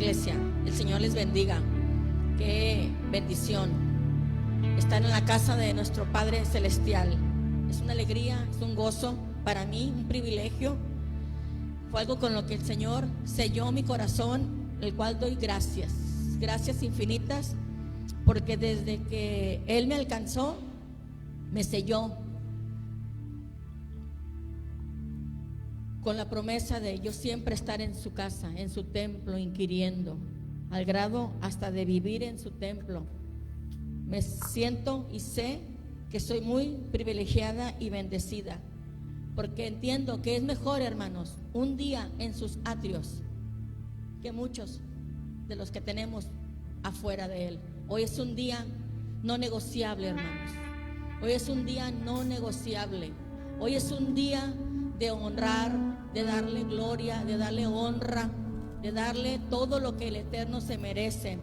iglesia. El Señor les bendiga. Qué bendición estar en la casa de nuestro Padre Celestial. Es una alegría, es un gozo para mí, un privilegio. Fue algo con lo que el Señor selló mi corazón, el cual doy gracias, gracias infinitas, porque desde que Él me alcanzó, me selló con la promesa de yo siempre estar en su casa, en su templo, inquiriendo, al grado hasta de vivir en su templo. Me siento y sé que soy muy privilegiada y bendecida, porque entiendo que es mejor, hermanos, un día en sus atrios que muchos de los que tenemos afuera de Él. Hoy es un día no negociable, hermanos. Hoy es un día no negociable. Hoy es un día de honrar, de darle gloria, de darle honra, de darle todo lo que el Eterno se merece.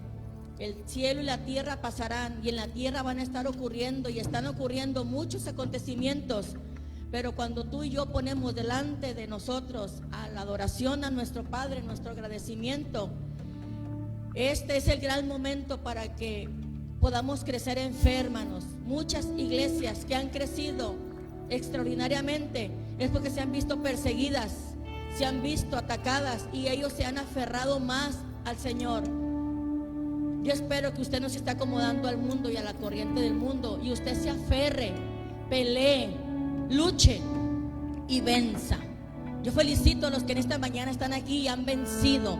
El cielo y la tierra pasarán, y en la tierra van a estar ocurriendo y están ocurriendo muchos acontecimientos, pero cuando tú y yo ponemos delante de nosotros a la adoración a nuestro Padre, nuestro agradecimiento, este es el gran momento para que podamos crecer en fe, hermanos. Muchas iglesias que han crecido extraordinariamente es porque se han visto perseguidas, se han visto atacadas, y ellos se han aferrado más al Señor. Yo espero que usted no se esté acomodando al mundo y a la corriente del mundo, y usted se aferre, pelee, luche y venza. Yo felicito a los que en esta mañana están aquí y han vencido,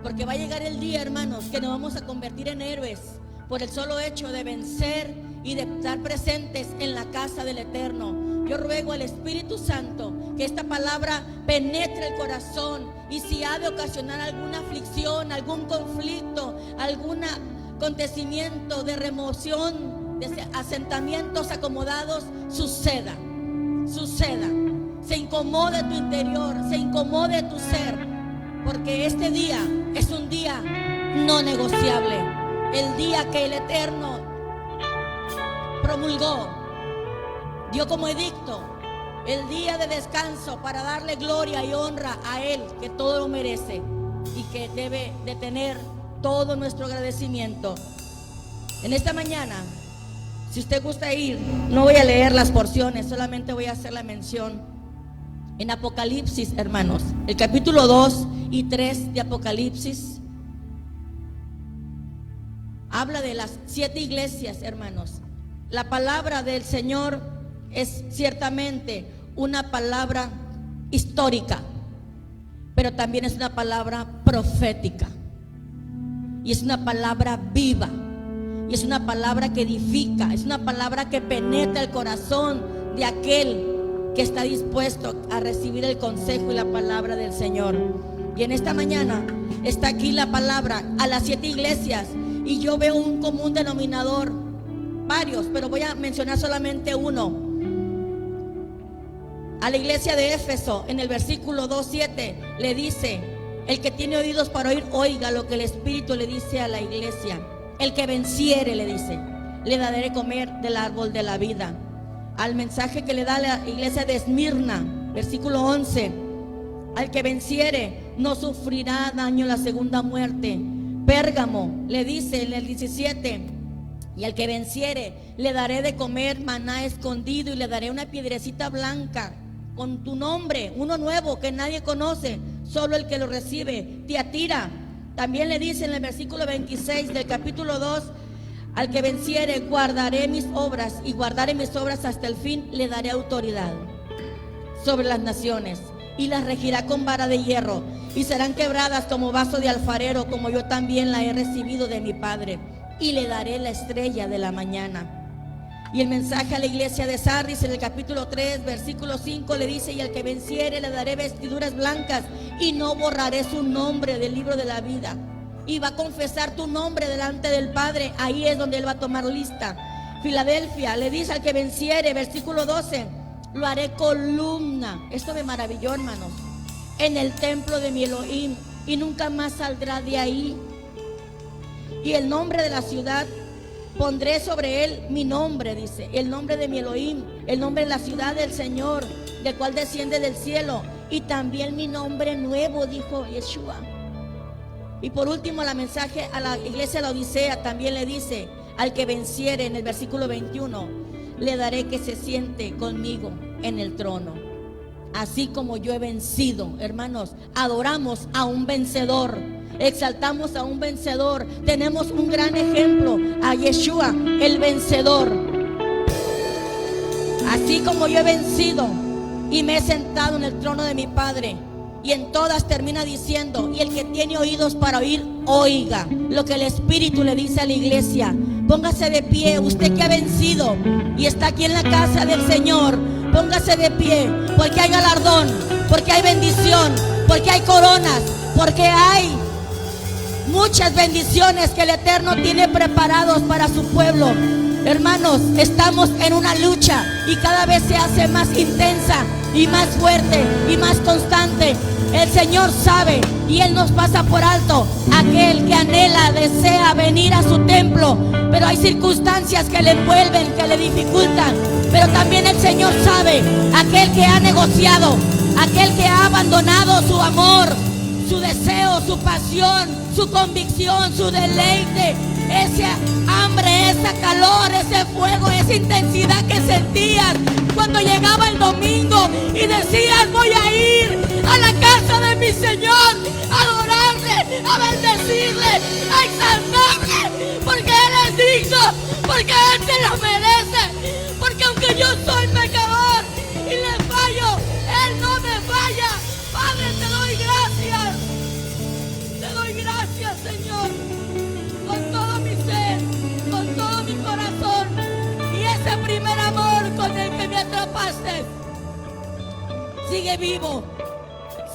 porque va a llegar el día, hermanos, que nos vamos a convertir en héroes por el solo hecho de vencer y de estar presentes en la casa del Eterno. Yo ruego al Espíritu Santo que esta palabra penetre el corazón, y si ha de ocasionar alguna aflicción, algún conflicto, algún acontecimiento de remoción, de asentamientos acomodados, suceda, se incomode tu interior, se incomode tu ser, porque este día es un día no negociable, el día que el Eterno promulgó, dio como edicto el día de descanso para darle gloria y honra a Él, que todo lo merece y que debe de tener todo nuestro agradecimiento. En esta mañana, si usted gusta ir, no voy a leer las porciones, solamente voy a hacer la mención. En Apocalipsis, hermanos, el capítulo 2 y 3 de Apocalipsis habla de las 7 iglesias, hermanos. La palabra del Señor es ciertamente una palabra histórica, pero también es una palabra profética, y es una palabra viva, y es una palabra que edifica, es una palabra que penetra el corazón de aquel que está dispuesto a recibir el consejo y la palabra del Señor. Y en esta mañana está aquí la palabra a las 7 iglesias, y yo veo un común denominador, varios, pero voy a mencionar solamente uno. A la iglesia de Éfeso, en el versículo 2:7, le dice: el que tiene oídos para oír, oiga lo que el Espíritu le dice a la iglesia. El que venciere, le dice, le daré comer del árbol de la vida. Al mensaje que le da la iglesia de Esmirna, versículo 11: al que venciere no sufrirá daño en la segunda muerte. Pérgamo le dice en el 17: y al que venciere le daré de comer maná escondido, y le daré una piedrecita blanca con tu nombre, uno nuevo que nadie conoce, solo el que lo recibe. Tiatira también le dice en el versículo 26 del capítulo 2: al que venciere guardaré mis obras, y guardaré mis obras hasta el fin. Le daré autoridad sobre las naciones, y las regirá con vara de hierro, y serán quebradas como vaso de alfarero, como yo también la he recibido de mi Padre. Y le daré la estrella de la mañana. Y el mensaje a la iglesia de Sardis, en el capítulo 3, versículo 5, le dice: y al que venciere le daré vestiduras blancas, y no borraré su nombre del libro de la vida. Y va a confesar tu nombre delante del Padre, ahí es donde Él va a tomar lista. Filadelfia le dice: al que venciere, versículo 12, lo haré columna. Esto me maravilló, hermanos, en el templo de mi Elohim, y nunca más saldrá de ahí. Y el nombre de la ciudad, pondré sobre él mi nombre, dice, el nombre de mi Elohim, el nombre de la ciudad del Señor, del cual desciende del cielo, y también mi nombre nuevo, dijo Yeshua. Y por último, la mensaje a la iglesia de la Odisea también le dice: al que venciere, en el versículo 21, le daré que se siente conmigo en el trono, así como yo he vencido. Hermanos, adoramos a un vencedor, exaltamos a un vencedor. Tenemos un gran ejemplo, a Yeshua, el vencedor. Así como yo he vencido y me he sentado en el trono de mi Padre. Y en todas termina diciendo: y el que tiene oídos para oír, oiga lo que el Espíritu le dice a la iglesia. Póngase de pie, usted que ha vencido y está aquí en la casa del Señor. Póngase de pie, porque hay galardón, porque hay bendición, porque hay coronas, porque hay muchas bendiciones que el Eterno tiene preparados para su pueblo. Hermanos, estamos en una lucha y cada vez se hace más intensa y más fuerte y más constante. El Señor sabe y Él nos pasa por alto aquel que anhela, desea venir a su templo, pero hay circunstancias que le envuelven, que le dificultan. Pero también el Señor sabe aquel que ha negociado, aquel que ha abandonado su amor, su deseo, su pasión, su convicción, su deleite, ese hambre, ese calor, ese fuego, esa intensidad que sentías cuando llegaba el domingo y decías: voy a ir a la casa de mi Señor, a adorarle, a bendecirle, a exaltarle, porque Él es digno, porque Él se lo merece, porque aunque yo soy pecador y le fallo, Él no me falla. Padre, te doy gracias, Señor, con todo mi ser, con todo mi corazón, y ese primer amor con el que me atrapaste sigue vivo,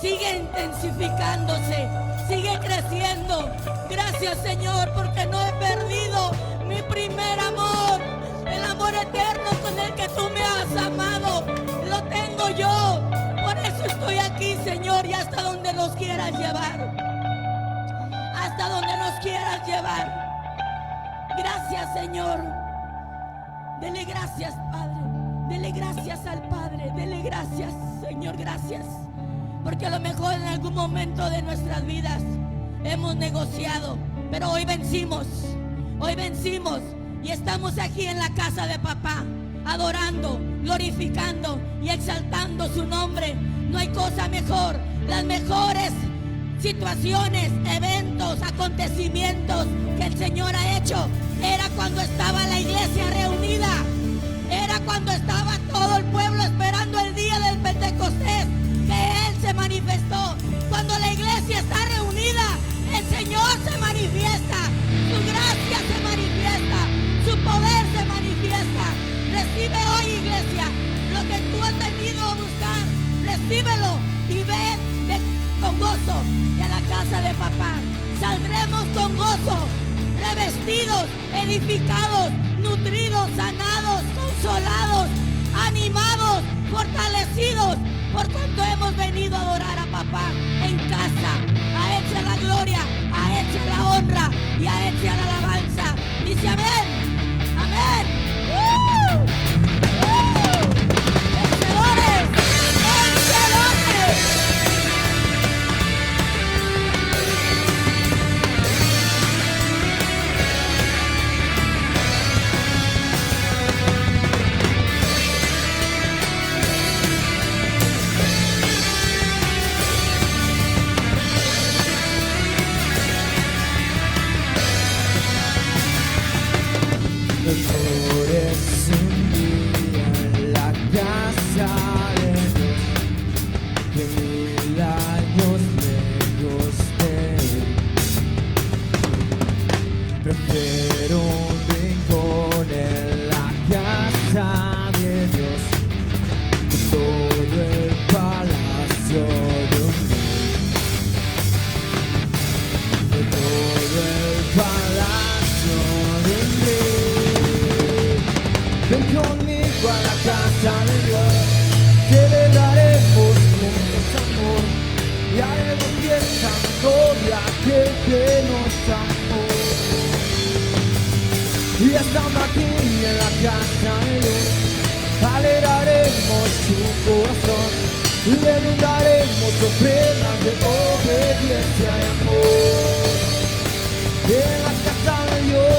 sigue intensificándose, sigue creciendo. Gracias, Señor, porque no he perdido mi primer amor, el amor eterno con el que tú me has amado. Lo tengo yo, por eso estoy aquí, Señor, y hasta donde nos quieras llevar, hasta donde nos quieras llevar. Gracias, Señor. Dele gracias, Padre. Dele gracias al Padre. Dele gracias, Señor, gracias. Porque a lo mejor en algún momento de nuestras vidas hemos negociado, pero hoy vencimos. Hoy vencimos y estamos aquí en la casa de papá, adorando, glorificando y exaltando su nombre. No hay cosa mejor. Las mejores situaciones, eventos, acontecimientos que el Señor ha hecho era cuando estaba la iglesia reunida, era cuando estaba todo el pueblo esperando el día del Pentecostés, que Él se manifestó. Cuando la iglesia está reunida, el Señor se manifiesta, su gracia se manifiesta, su poder se manifiesta. Recibe hoy, iglesia, lo que tú has venido a buscar. Recíbelo y ven con gozo y a la casa de papá. Saldremos con gozo, revestidos, edificados, nutridos, sanados, consolados, animados, fortalecidos, por cuanto hemos venido a adorar a papá en casa. A Él sea la gloria, a Él sea la honra y a Él sea la alabanza. Dice amén, amén. ¡Vencedores! ¡Vencedores! Y estando aquí en la casa de Dios, alegraremos su corazón y le brindaremos ofrendas de obediencia y amor. en la casa de Dios,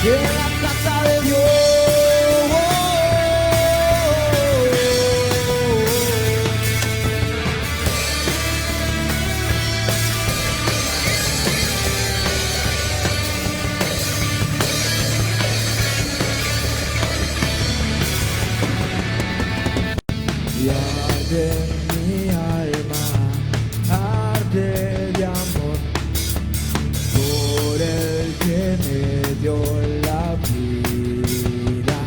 en la casa de Dios. Y arde mi alma, arde de amor por el que me dio la vida.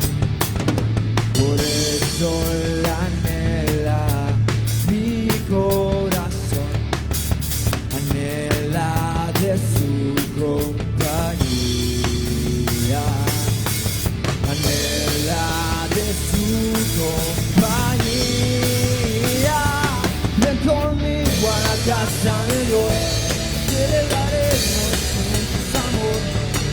Por eso la anhela mi corazón, anhela de su compañía, anhela de su compañía. Ven conmigo a la casa de Dios, celebraremos juntos amor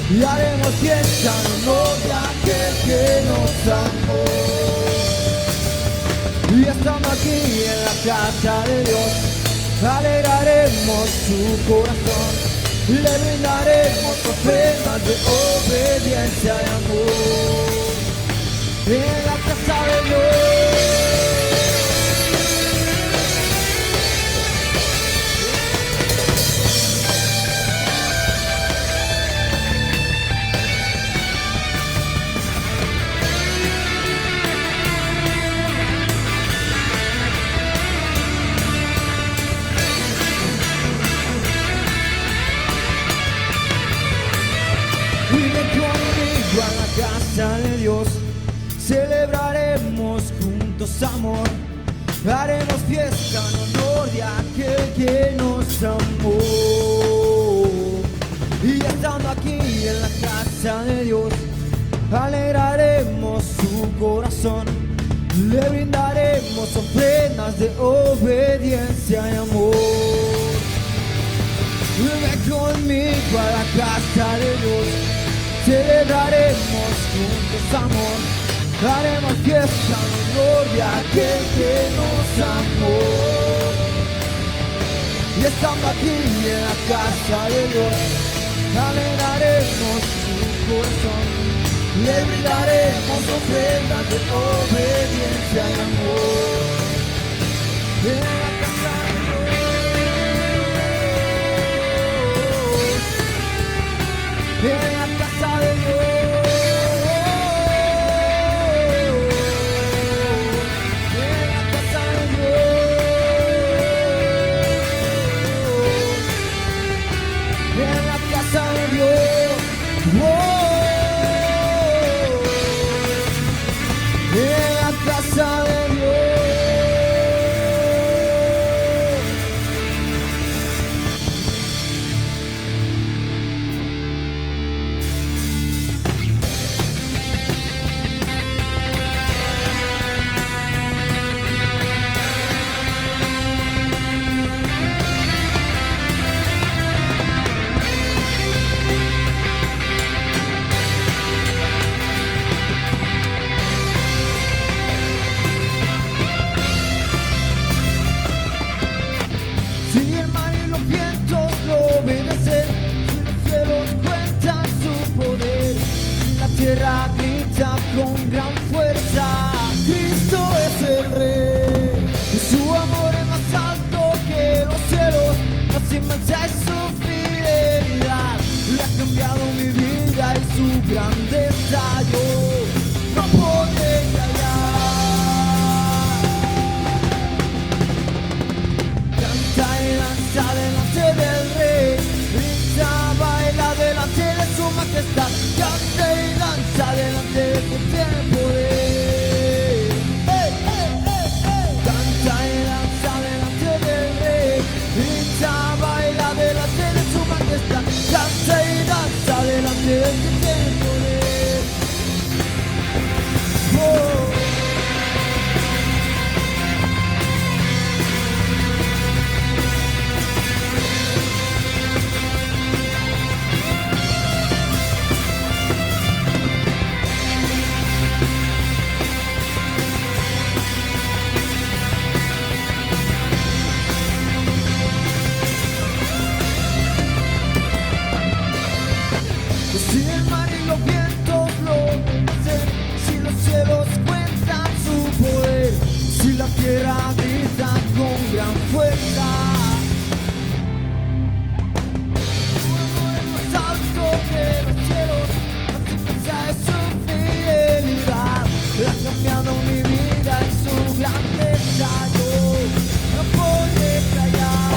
y haremos fiesta en honor de aquel que nos amó. Y estando aquí en la casa de Dios, alegraremos su corazón, le brindaremos ofrendas de obediencia y amor. En la casa de Dios. Vive conmigo a la casa de Dios, celebraremos juntos amor, haremos fiesta en honor de aquel que nos amó. Y estando aquí en la casa de Dios, alegraremos su corazón, le brindaremos ofrendas de obediencia y amor. Ven conmigo a la casa de Dios, celebraremos juntos amor, haremos fiesta en honor de aquel que nos amó. Y estando aquí en la casa de Dios, alegraremos su corazón, le brindaremos ofrendas de obediencia y amor. En la casa de Dios, en la casa de Dios, en la casa de Dios, en la casa de Dios, oh, en la casa de Dios. Si el mar y los vientos lo obedecen, si los cielos cuentan su poder, si la tierra grita con gran fuerza, Cristo es el Rey. Y su amor es más alto que los cielos, más inmensa es su fidelidad. Le ha cambiado mi vida y su grandeza yo no podré callar. Canta y danza delante del Rey, grita, baila delante de su majestad. Canta y danza delante de quien tiene poder. Hey, hey, hey, hey. Canta y danza delante del Rey, grita, baila delante de su majestad. Canta y danza delante de quien tiene poder. tierra grita con gran fuerza. Tu amor es más alto que los cielos, la certeza de su fidelidad ha cambiado mi vida en su grandeza. Yo no podré callar.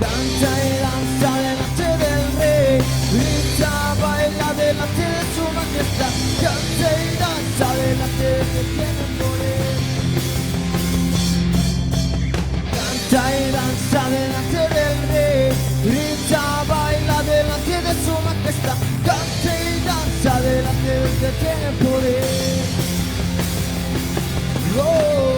Canta y danza delante del rey, grita, baila delante de su majestad. Canta y danza delante del que tiene poder. Canta y danza delante del rey, grita, baila delante de su majestad. Canta y danza delante del que tiene poder. Oh.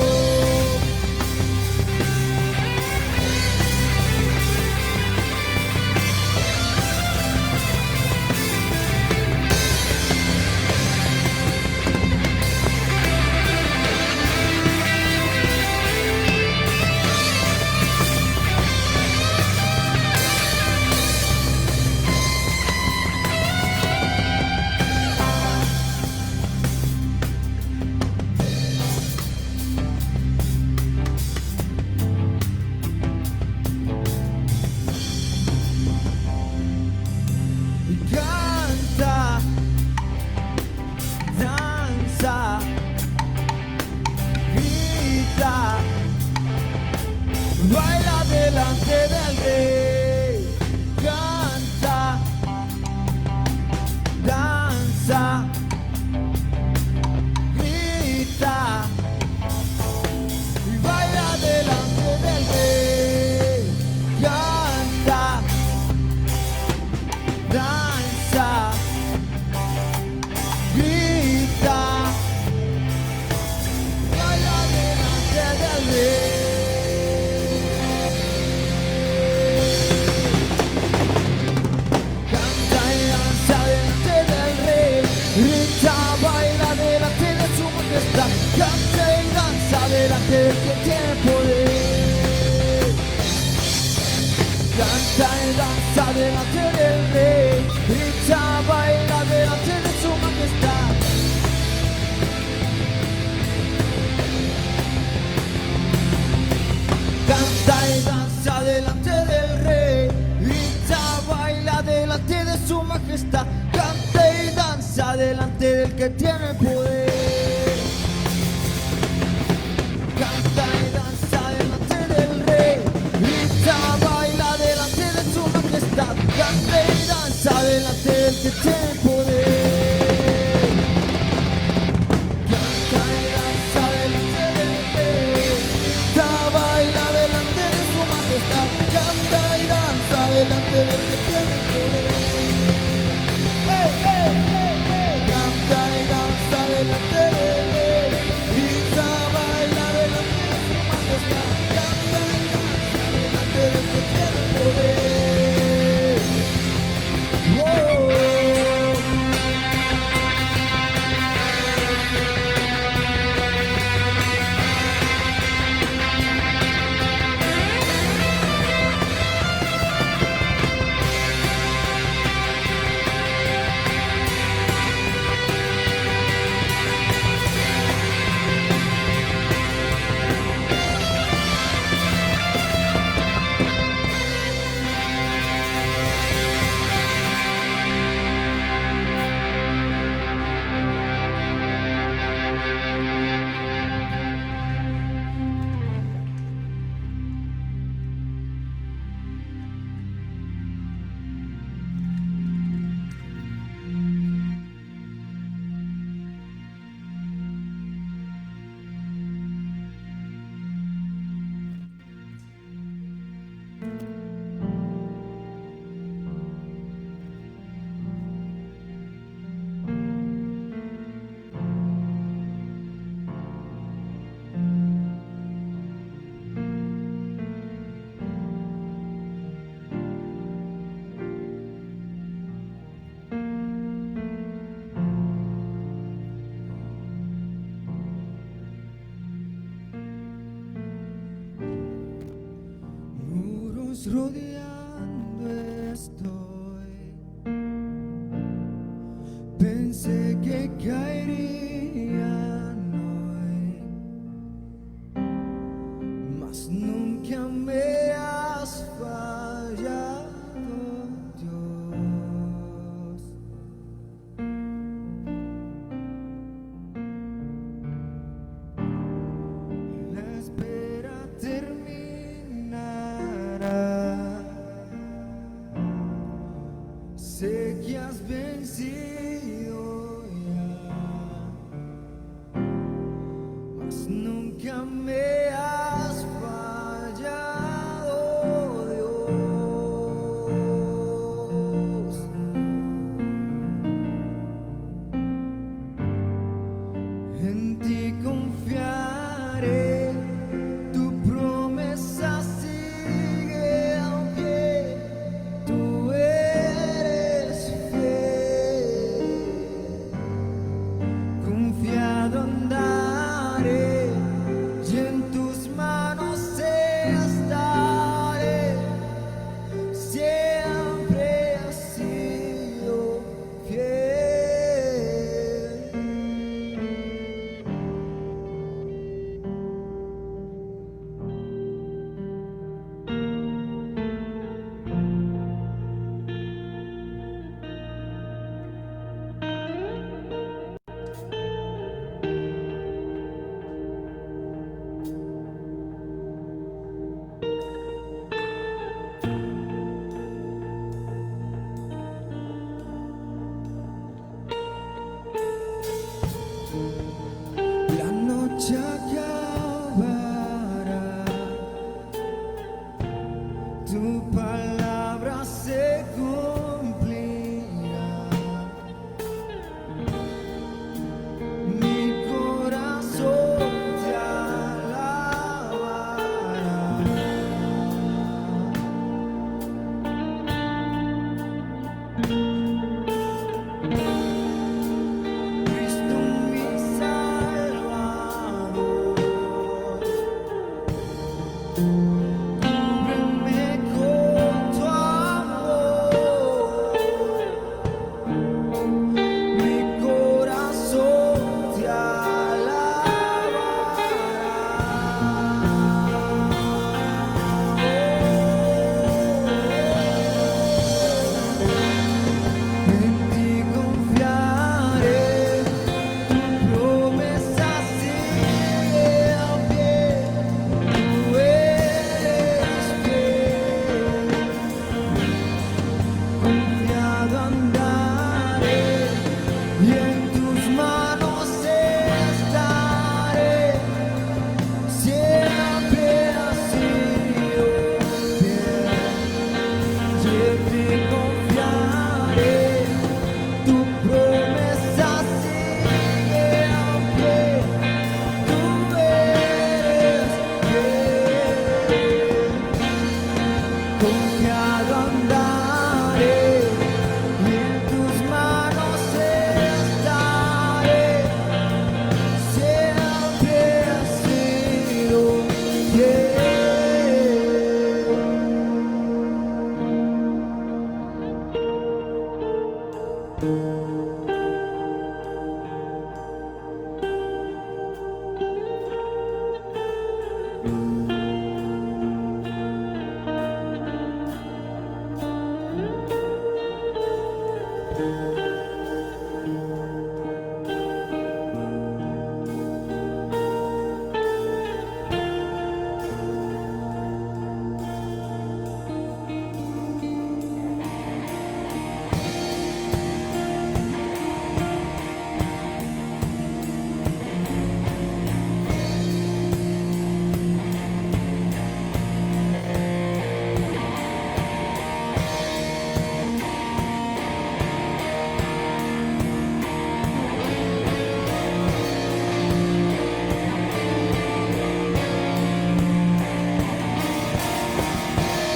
Canta, danza, grita, baila delante del rey. Canta, danza, grita, baila delante del rey. Canta, danza, grita, baila delante del rey. Canta y danza delante del rey, grita, baila delante de su majestad. Canta y danza delante del que tiene poder. Canta y danza delante del rey, grita, baila delante de su majestad. Canta y danza delante del rey, grita, baila delante de su majestad. Canta y danza delante del que tiene poder. Canta y danza delante del rey, grita, baila delante de su majestad. Canta y danza delante del que tiene poder. Canta y danza delante del rey, grita, baila delante de su majestad. Canta y danza delante del que tiene poder. Hey, hey, hey, hey. Canta y danza delante del rey, grita, baila delante de su majestad. Canta y danza delante del que tiene poder. Oh. rodeando estoy. Pensé que caería estaré, siempre has sido fiel. La noche acabará, tu palabra se cumplirá. Mi corazón te alabará. Cristo mi Salvador, cúbreme con tu amor, mi corazón te alabará. En ti confiaré, tu promesa sigue a pie, tú eres fiel. Confiado andaré y en tus manos estaré, siempre has sido fiel. Y en ti confiaré, tu promesa sigue a pie, tú eres fiel. Confiado andaré y en tus manos estaré, siempre has sido fiel.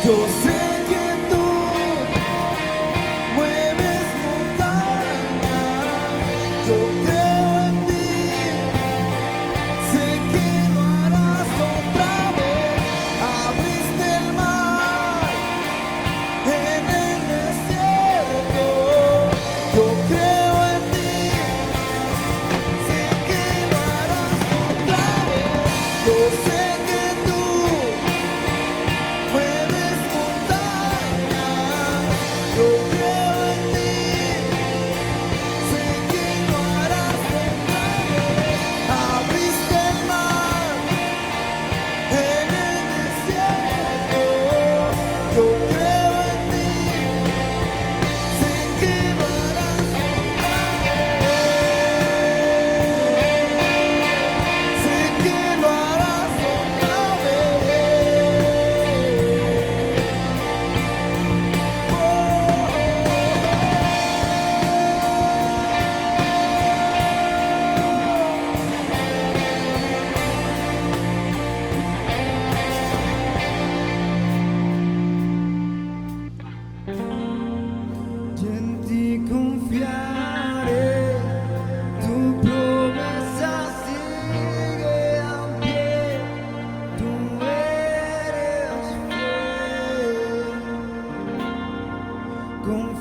Yo sé que tú mueves montañas, yo creo en ti, sé que lo harás otra vez. Abriste el mar en el desierto, yo creo en ti, sé que lo harás otra vez. Yo sé que tú mueves montañas.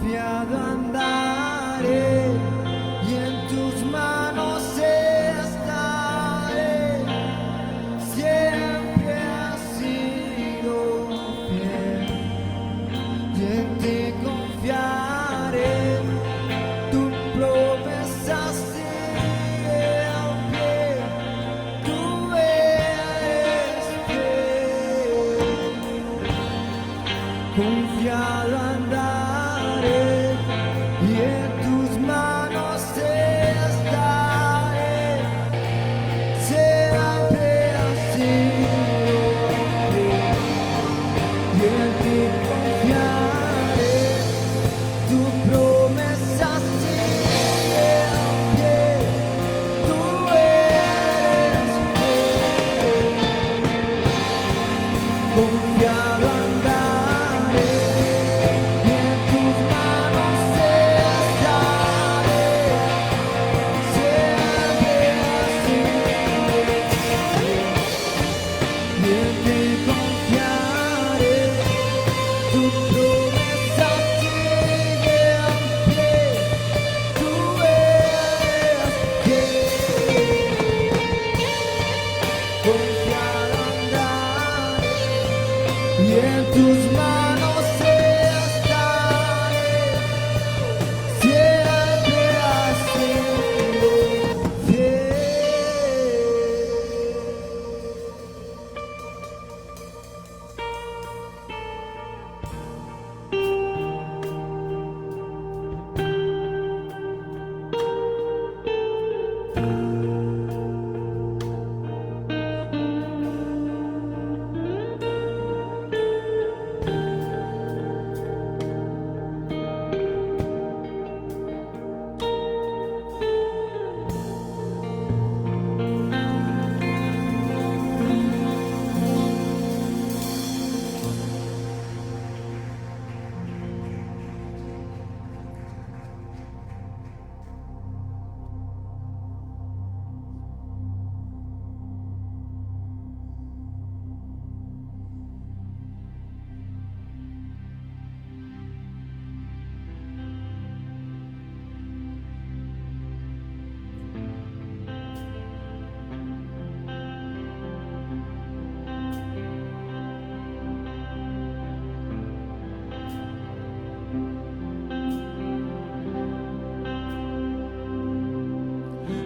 confiado andaré y en tus manos estaré. Siempre has sido fiel y en ti confiaré. Tu promesa sigue en pie. Tú eres fiel. Confiado andaré y en tus manos estaré. Siempre has sido fiel y en ti confiaré. Tu promesa sigue en pie. Tú eres fiel. Confiado andaré y en tus manos estaré. Siempre has sido fiel y en ti confiaré. Tu promesa sigue en pie. Tú eres fiel. Confiado andaré y en tus manos estaré. Siempre has sido fiel.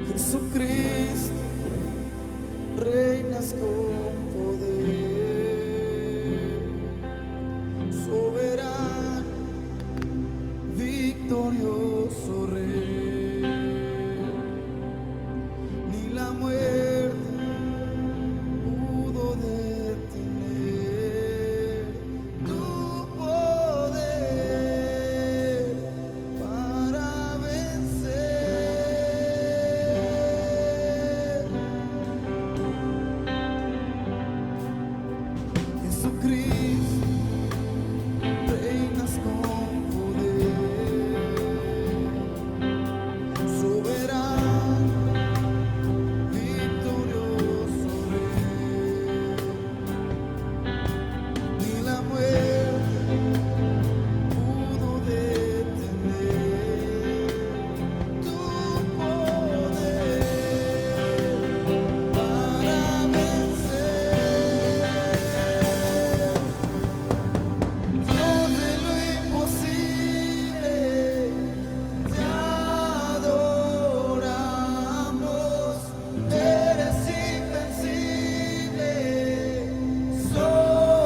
Jesucristo, reinas con poder, soberano, victorioso Rey. Ni la muerte pudo detener tu poder para vencer. Jesucristo, reinas con poder, soberano, victorioso Rey. Ni la muerte pudo detener tu poder para vencer. Dios de lo imposible, te adoramos. Eres invencible, soberano.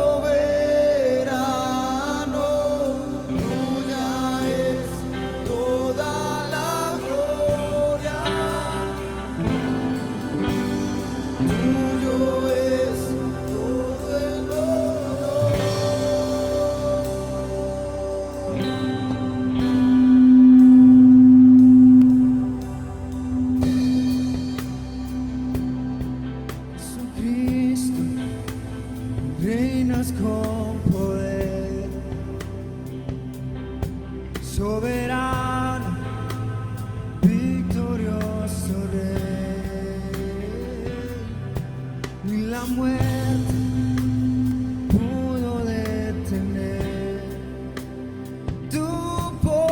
Tuya es toda la gloria, tuyo es todo el honor. Jesucristo, reinas con poder, soberano, victorioso Rey. Ni la muerte pudo detener tu poder.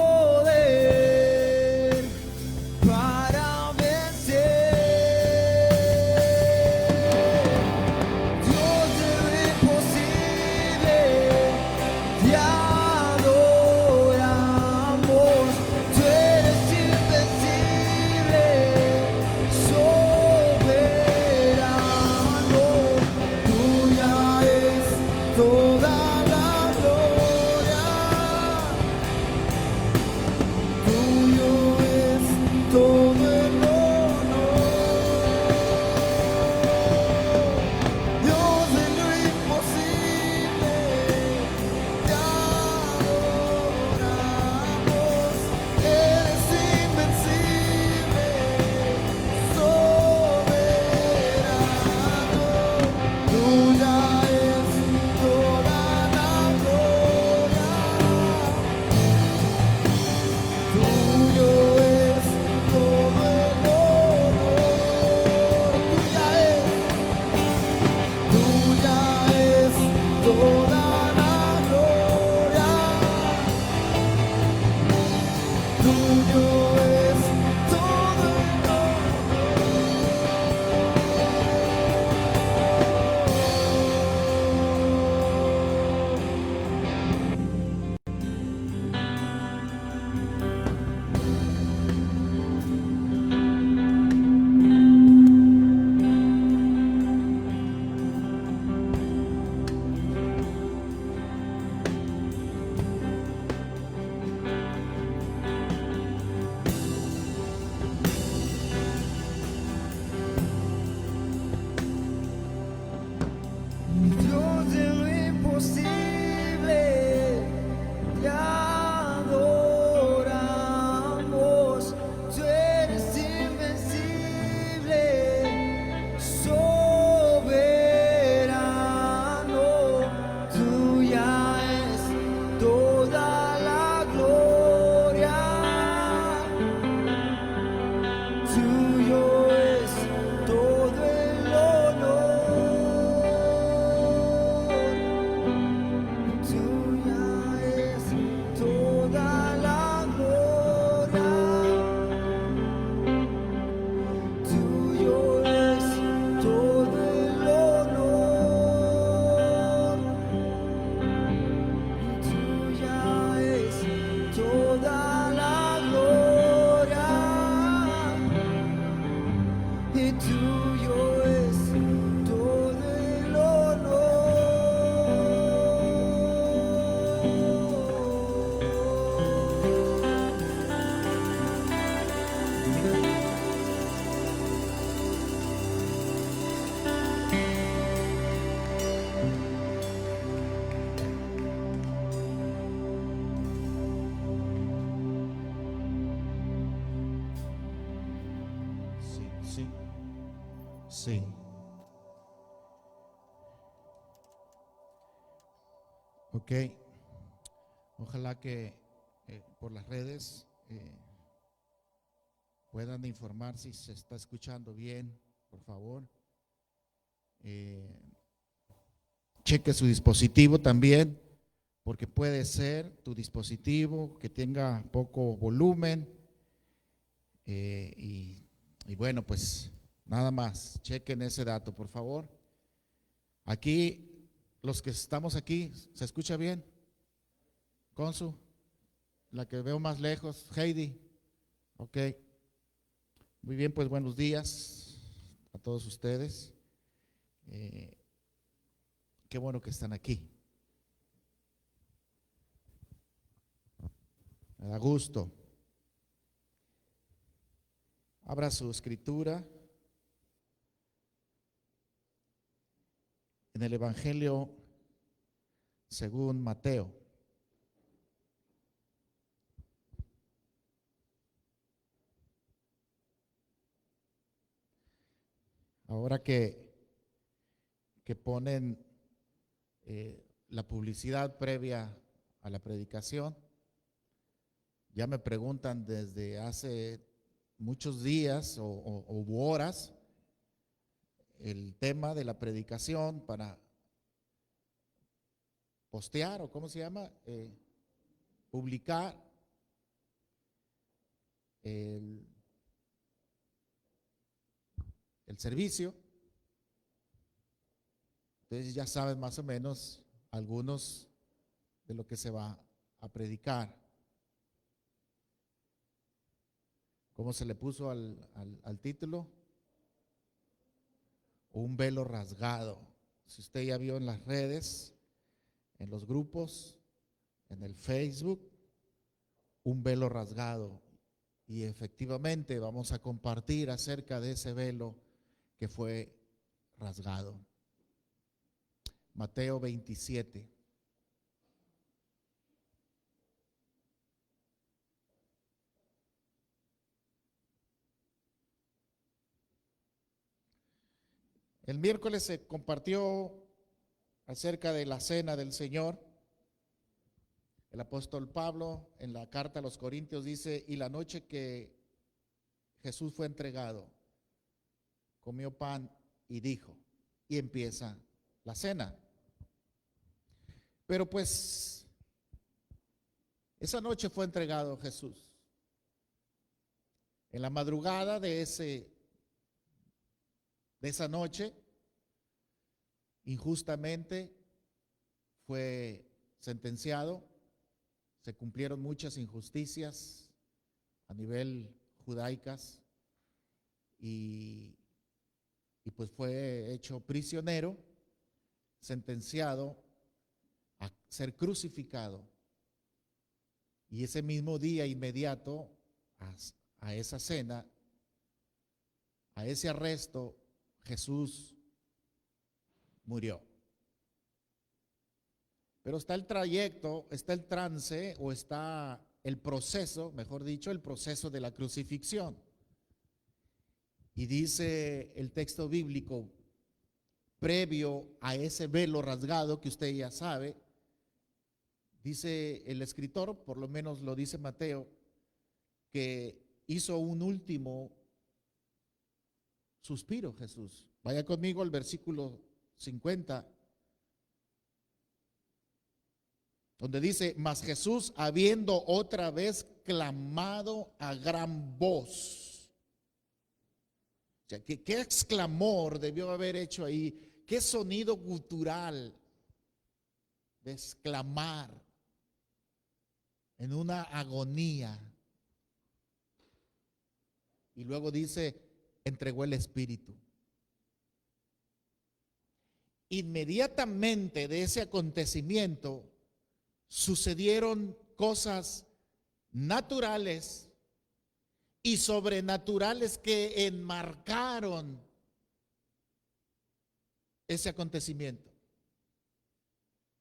toda la gloria. Tuyo es todo el honor. Dios de lo imposible, te adoramos. Eres invencible, soberano. Tuya es toda la gloria. Tuyo es todo el honor. Tuya es toda la gloria. Tuyo es todo el Dios de lo imposible, te adoramos. Tú eres invencible, soberano. Tuya es toda la gloria. Tuyo es todo el honor. Tuya es toda la gloria. Tuyo es todo el honor. Tuya es toda la gloria. Y tuyo es todo el Sí, sí, sí. Ok. Ojalá que por las redes puedan informar si se está escuchando bien, por favor. Cheque su dispositivo también, porque puede ser tu dispositivo que tenga poco volumen. Y bueno, pues nada más, chequen ese dato, por favor. Aquí, los que estamos aquí, ¿se escucha bien? Consu, la que veo más lejos, Heidi. Ok. Muy bien, pues buenos días a todos ustedes. Qué bueno que están aquí. Me da gusto. Abra su escritura en el Evangelio según Mateo. Ahora que ponen la publicidad previa a la predicación, ya me preguntan desde hace muchos días o horas el tema de la predicación para postear, o cómo se llama, publicar el servicio. Entonces ya saben más o menos algunos de lo que se va a predicar. ¿Cómo se le puso al título? Un velo rasgado. Si usted ya vio en las redes, en los grupos, en el Facebook, un velo rasgado. Y efectivamente vamos a compartir acerca de ese velo que fue rasgado. Mateo 27. El miércoles se compartió acerca de la cena del Señor. El apóstol Pablo en la carta a los Corintios dice: y la noche que Jesús fue entregado, comió pan y dijo, y empieza la cena. Pero pues esa noche fue entregado Jesús. En la madrugada de esa noche, injustamente fue sentenciado. Se cumplieron muchas injusticias a nivel judaicas y pues fue hecho prisionero, sentenciado a ser crucificado. Y ese mismo día inmediato a esa cena, a ese arresto, Jesús murió. Pero está el trayecto, está el trance o está el proceso, mejor dicho, el proceso de la crucifixión. Y dice el texto bíblico, previo a ese velo rasgado que usted ya sabe, dice el escritor, por lo menos lo dice Mateo, que hizo un último suspiro Jesús. Vaya conmigo al versículo 50. Donde dice, mas Jesús, habiendo otra vez clamado a gran voz. O sea, ¿qué exclamor debió haber hecho ahí? ¿Qué sonido gutural de exclamar en una agonía? Y luego dice, entregó el Espíritu. Inmediatamente de ese acontecimiento sucedieron cosas naturales y sobrenaturales que enmarcaron ese acontecimiento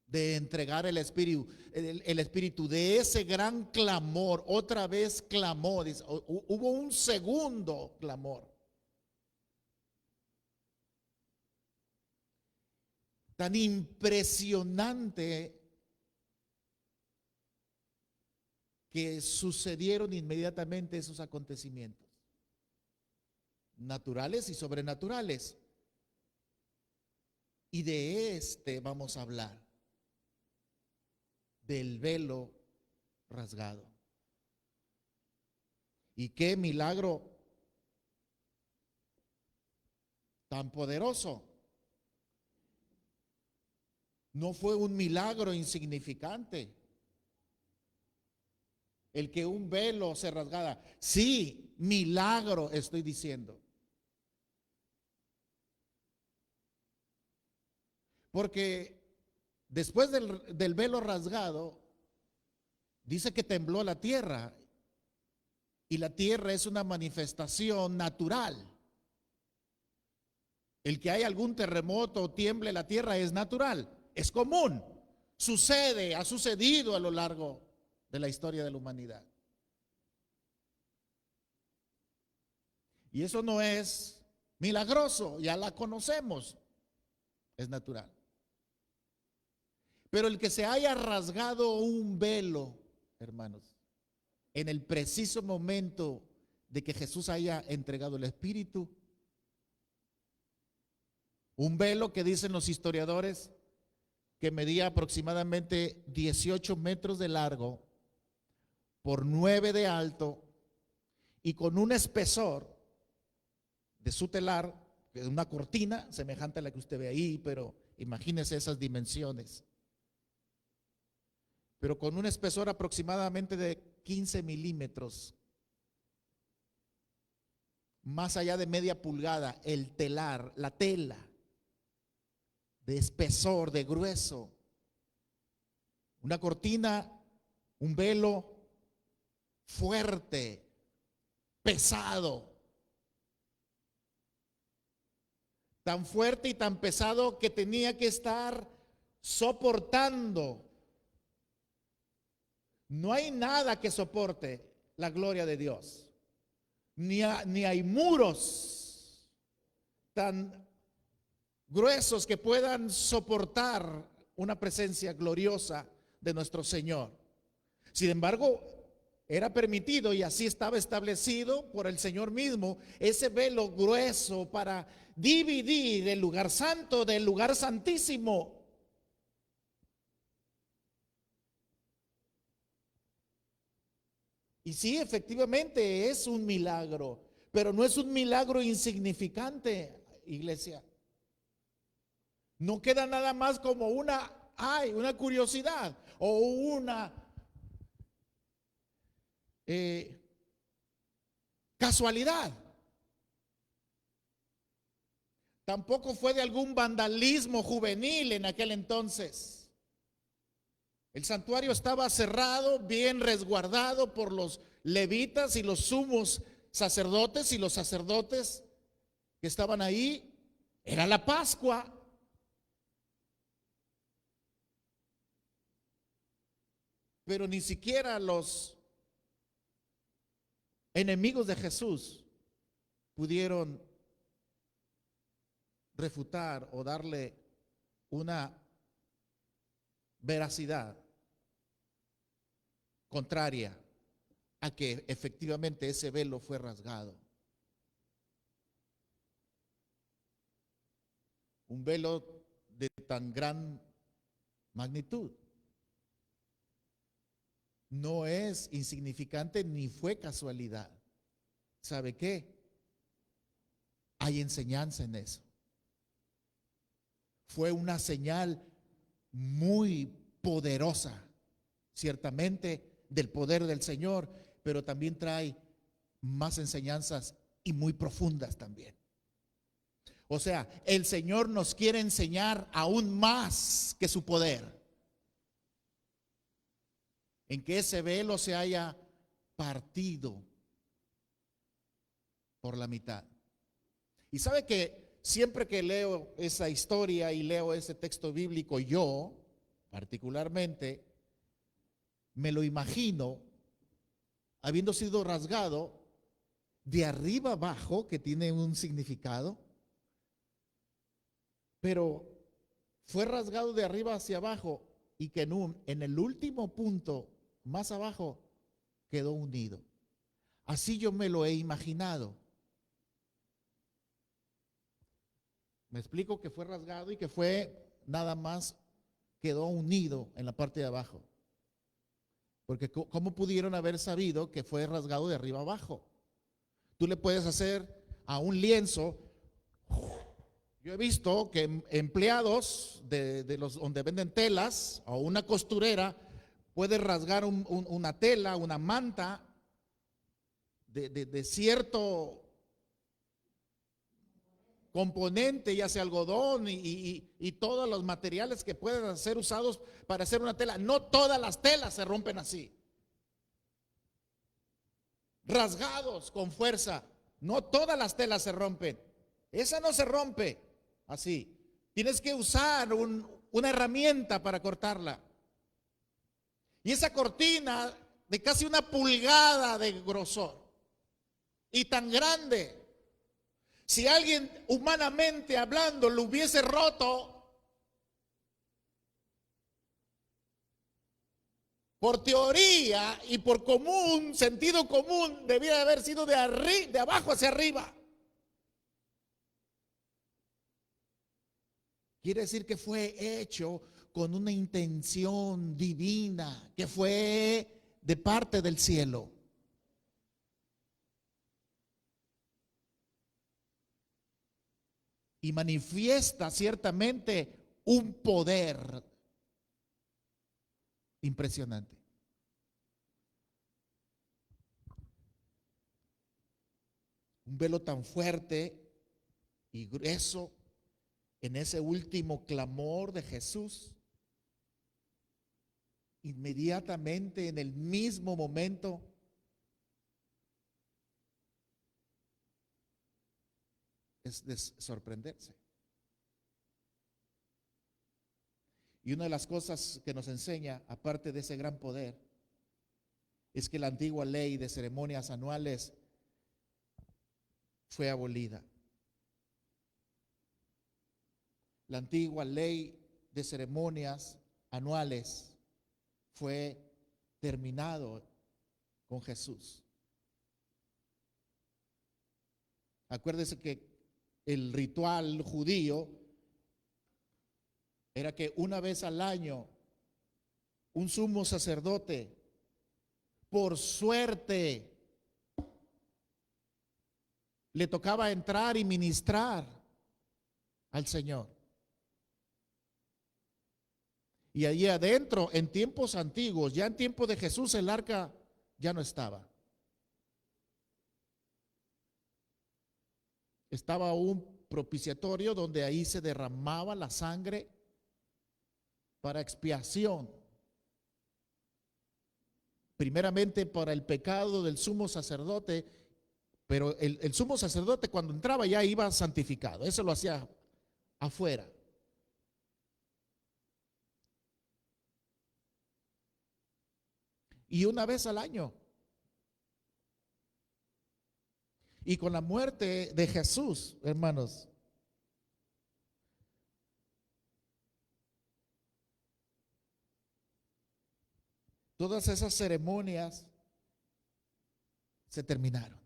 de entregar el espíritu de ese gran clamor. Otra vez clamó, dice, hubo un segundo clamor. Tan impresionante que sucedieron inmediatamente esos acontecimientos, naturales y sobrenaturales. Y de vamos a hablar, del velo rasgado. Y qué milagro tan poderoso. No fue un milagro insignificante el que un velo se rasgara. Sí, milagro estoy diciendo. Porque después del velo rasgado, dice que tembló la tierra. Y la tierra es una manifestación natural. El que haya algún terremoto o tiemble la tierra es natural, es común. Sucede, ha sucedido a lo largo de la historia de la humanidad. Y eso no es milagroso, ya la conocemos, es natural. Pero el que se haya rasgado un velo, hermanos, en el preciso momento de que Jesús haya entregado el Espíritu, un velo que dicen los historiadores que medía aproximadamente 18 metros de largo por 9 de alto y con un espesor de su telar, que es una cortina semejante a la que usted ve ahí, pero imagínese esas dimensiones. Pero con un espesor aproximadamente de 15 milímetros, más allá de media pulgada, el telar, la tela, de espesor, de grueso, Una cortina, un velo fuerte, pesado. Tan fuerte y tan pesado que tenía que estar soportando. No hay nada que soporte la gloria de Dios. Ni hay muros tan gruesos que puedan soportar una presencia gloriosa de nuestro Señor. Sin embargo, era permitido y así estaba establecido por el Señor mismo ese velo grueso para dividir el lugar santo del lugar santísimo. Y sí, efectivamente es un milagro, pero no es un milagro insignificante, iglesia. No queda nada más como una curiosidad o una casualidad. Tampoco fue de algún vandalismo juvenil en aquel entonces. El santuario estaba cerrado, bien resguardado por los levitas y los sumos sacerdotes y los sacerdotes que estaban ahí. Era la Pascua. Pero ni siquiera los enemigos de Jesús pudieron refutar o darle una veracidad contraria a que efectivamente ese velo fue rasgado. Un velo de tan gran magnitud. No es insignificante ni fue casualidad. ¿Sabe qué? Hay enseñanza en eso. Fue una señal muy poderosa, ciertamente, del poder del Señor, pero también trae más enseñanzas y muy profundas también. O sea, el Señor nos quiere enseñar aún más que su poder. En que ese velo se haya partido por la mitad. Y sabe que siempre que leo esa historia y leo ese texto bíblico, yo particularmente me lo imagino habiendo sido rasgado de arriba abajo, que tiene un significado, pero fue rasgado de arriba hacia abajo y que en el último punto más abajo quedó unido. Así yo me lo he imaginado. Me explico, que fue rasgado y que fue nada más quedó unido en la parte de abajo. Porque ¿cómo pudieron haber sabido que fue rasgado de arriba abajo? Tú le puedes hacer a un lienzo. Yo he visto que empleados de los donde venden telas o una costurera puede rasgar una tela, una manta de cierto componente, ya sea algodón y todos los materiales que pueden ser usados para hacer una tela. No todas las telas se rompen así. Rasgados con fuerza. No todas las telas se rompen. Esa no se rompe así. Tienes que usar una herramienta para cortarla. Y esa cortina de casi 1 pulgada de grosor y tan grande, si alguien humanamente hablando lo hubiese roto, por teoría y por sentido común, debía haber sido de abajo hacia arriba. Quiere decir que fue hecho con una intención divina, que fue de parte del cielo. Y manifiesta ciertamente un poder impresionante. Un velo tan fuerte y grueso en ese último clamor de Jesús. inmediatamente, en el mismo momento, es de sorprenderse. Y una de las cosas que nos enseña, aparte de ese gran poder, es que la antigua ley de ceremonias anuales fue abolida. La antigua ley de ceremonias anuales fue terminado con Jesús. Acuérdese que el ritual judío era que una vez al año un sumo sacerdote, por suerte, le tocaba entrar y ministrar al Señor. Y allí adentro, en tiempos antiguos, ya en tiempo de Jesús, el arca ya no estaba. Estaba un propiciatorio donde ahí se derramaba la sangre para expiación. Primeramente para el pecado del sumo sacerdote, pero el sumo sacerdote cuando entraba ya iba santificado. Eso lo hacía afuera. Y una vez al año. Y con la muerte de Jesús, hermanos, todas esas ceremonias se terminaron.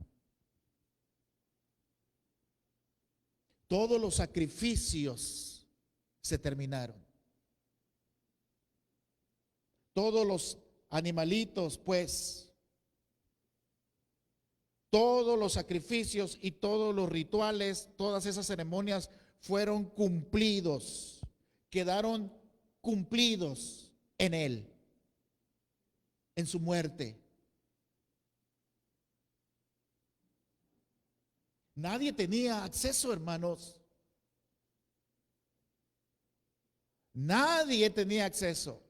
Todos los sacrificios se terminaron. Todos los animalitos, pues, todos los sacrificios y todos los rituales, todas esas ceremonias fueron cumplidos, quedaron cumplidos en Él, en su muerte. Nadie tenía acceso, hermanos. Nadie tenía acceso.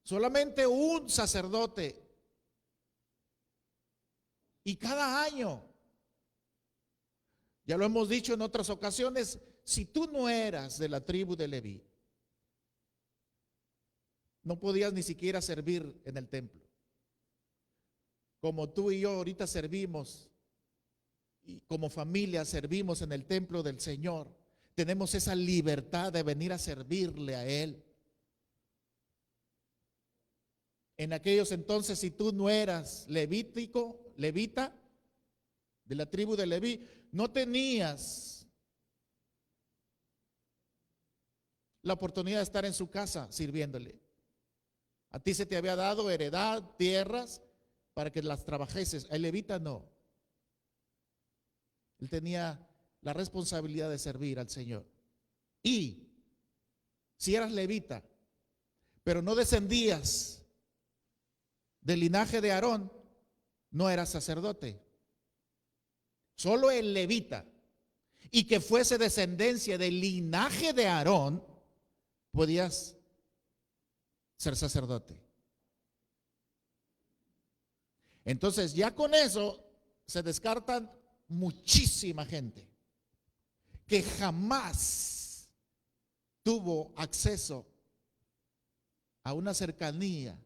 Solamente un sacerdote. Y cada año, ya lo hemos dicho en otras ocasiones, si tú no eras de la tribu de Leví, no podías ni siquiera servir en el templo. Como tú y yo ahorita servimos, y como familia servimos en el templo del Señor, tenemos esa libertad de venir a servirle a Él. En aquellos entonces, si tú no eras levita, de la tribu de Leví, no tenías la oportunidad de estar en su casa sirviéndole. A ti se te había dado heredad, tierras, para que las trabajeses. El levita no. Él tenía la responsabilidad de servir al Señor. Y si eras levita, pero no descendías del linaje de Aarón, no eras sacerdote. Solo el levita, y que fuese descendencia del linaje de Aarón, podías ser sacerdote. Entonces ya con eso se descartan muchísima gente que jamás tuvo acceso a una cercanía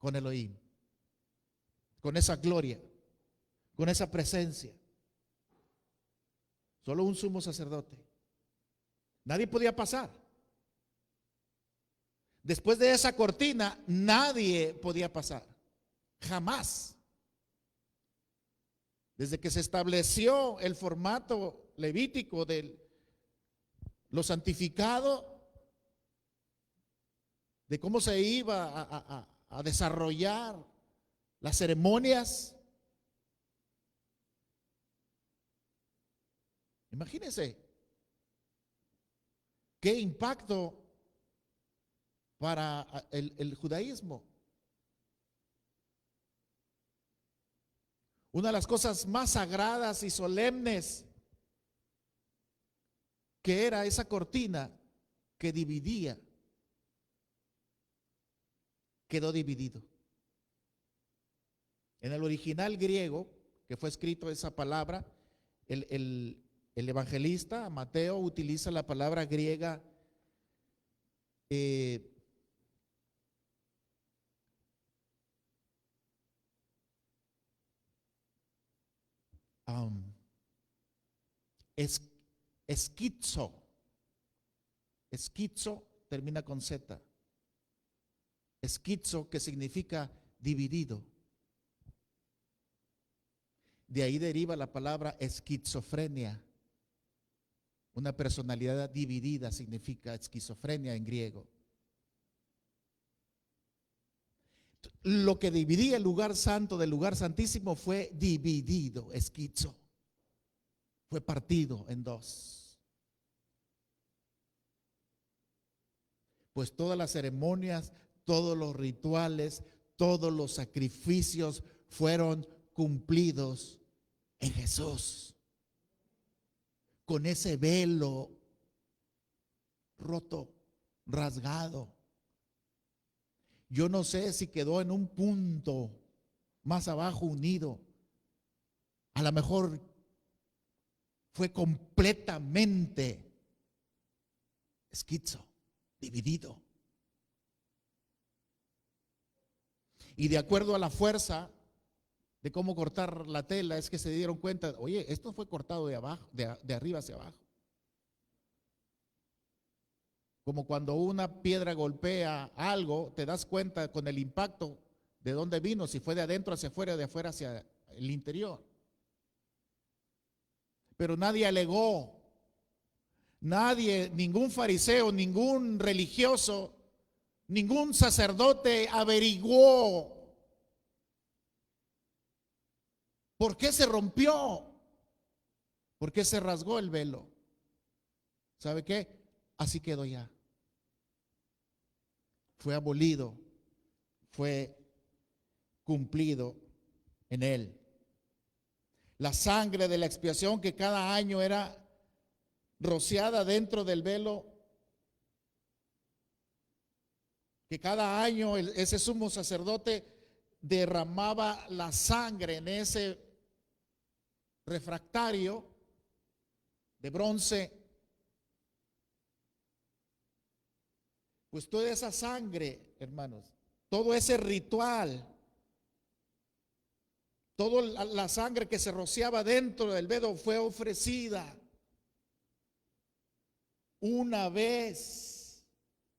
con Elohim, con esa gloria, con esa presencia. Solo un sumo sacerdote. Nadie podía pasar. Después de esa cortina, nadie podía pasar. Jamás. Desde que se estableció el formato levítico de lo santificado, de cómo se iba a desarrollar las ceremonias. Imagínense qué impacto para el judaísmo. Una de las cosas más sagradas y solemnes que era esa cortina que dividía, quedó dividido. En el original griego que fue escrito esa palabra, el evangelista Mateo utiliza la palabra griega esquizo. Esquizo termina con Z. Esquizo, que significa dividido. De ahí deriva la palabra esquizofrenia. Una personalidad dividida significa esquizofrenia en griego. Lo que dividía el lugar santo del lugar santísimo fue dividido, esquizo. Fue partido en dos. Pues todas las ceremonias, todos los rituales, todos los sacrificios fueron cumplidos en Jesús. Con ese velo roto, rasgado. Yo no sé si quedó en un punto más abajo unido. A lo mejor fue completamente esquizo, dividido. Y de acuerdo a la fuerza de cómo cortar la tela, es que se dieron cuenta, oye, esto fue cortado de abajo, de arriba hacia abajo. Como cuando una piedra golpea algo, te das cuenta con el impacto de dónde vino, si fue de adentro hacia afuera o de afuera hacia el interior. Pero nadie alegó, nadie, ningún fariseo, ningún religioso, ningún sacerdote averiguó por qué se rompió, por qué se rasgó el velo. ¿Sabe qué? Así quedó ya. Fue abolido, fue cumplido en él. La sangre de la expiación que cada año era rociada dentro del velo, que cada año ese sumo sacerdote derramaba la sangre en ese refractario de bronce. Pues toda esa sangre, hermanos, todo ese ritual, toda la sangre que se rociaba dentro del velo fue ofrecida una vez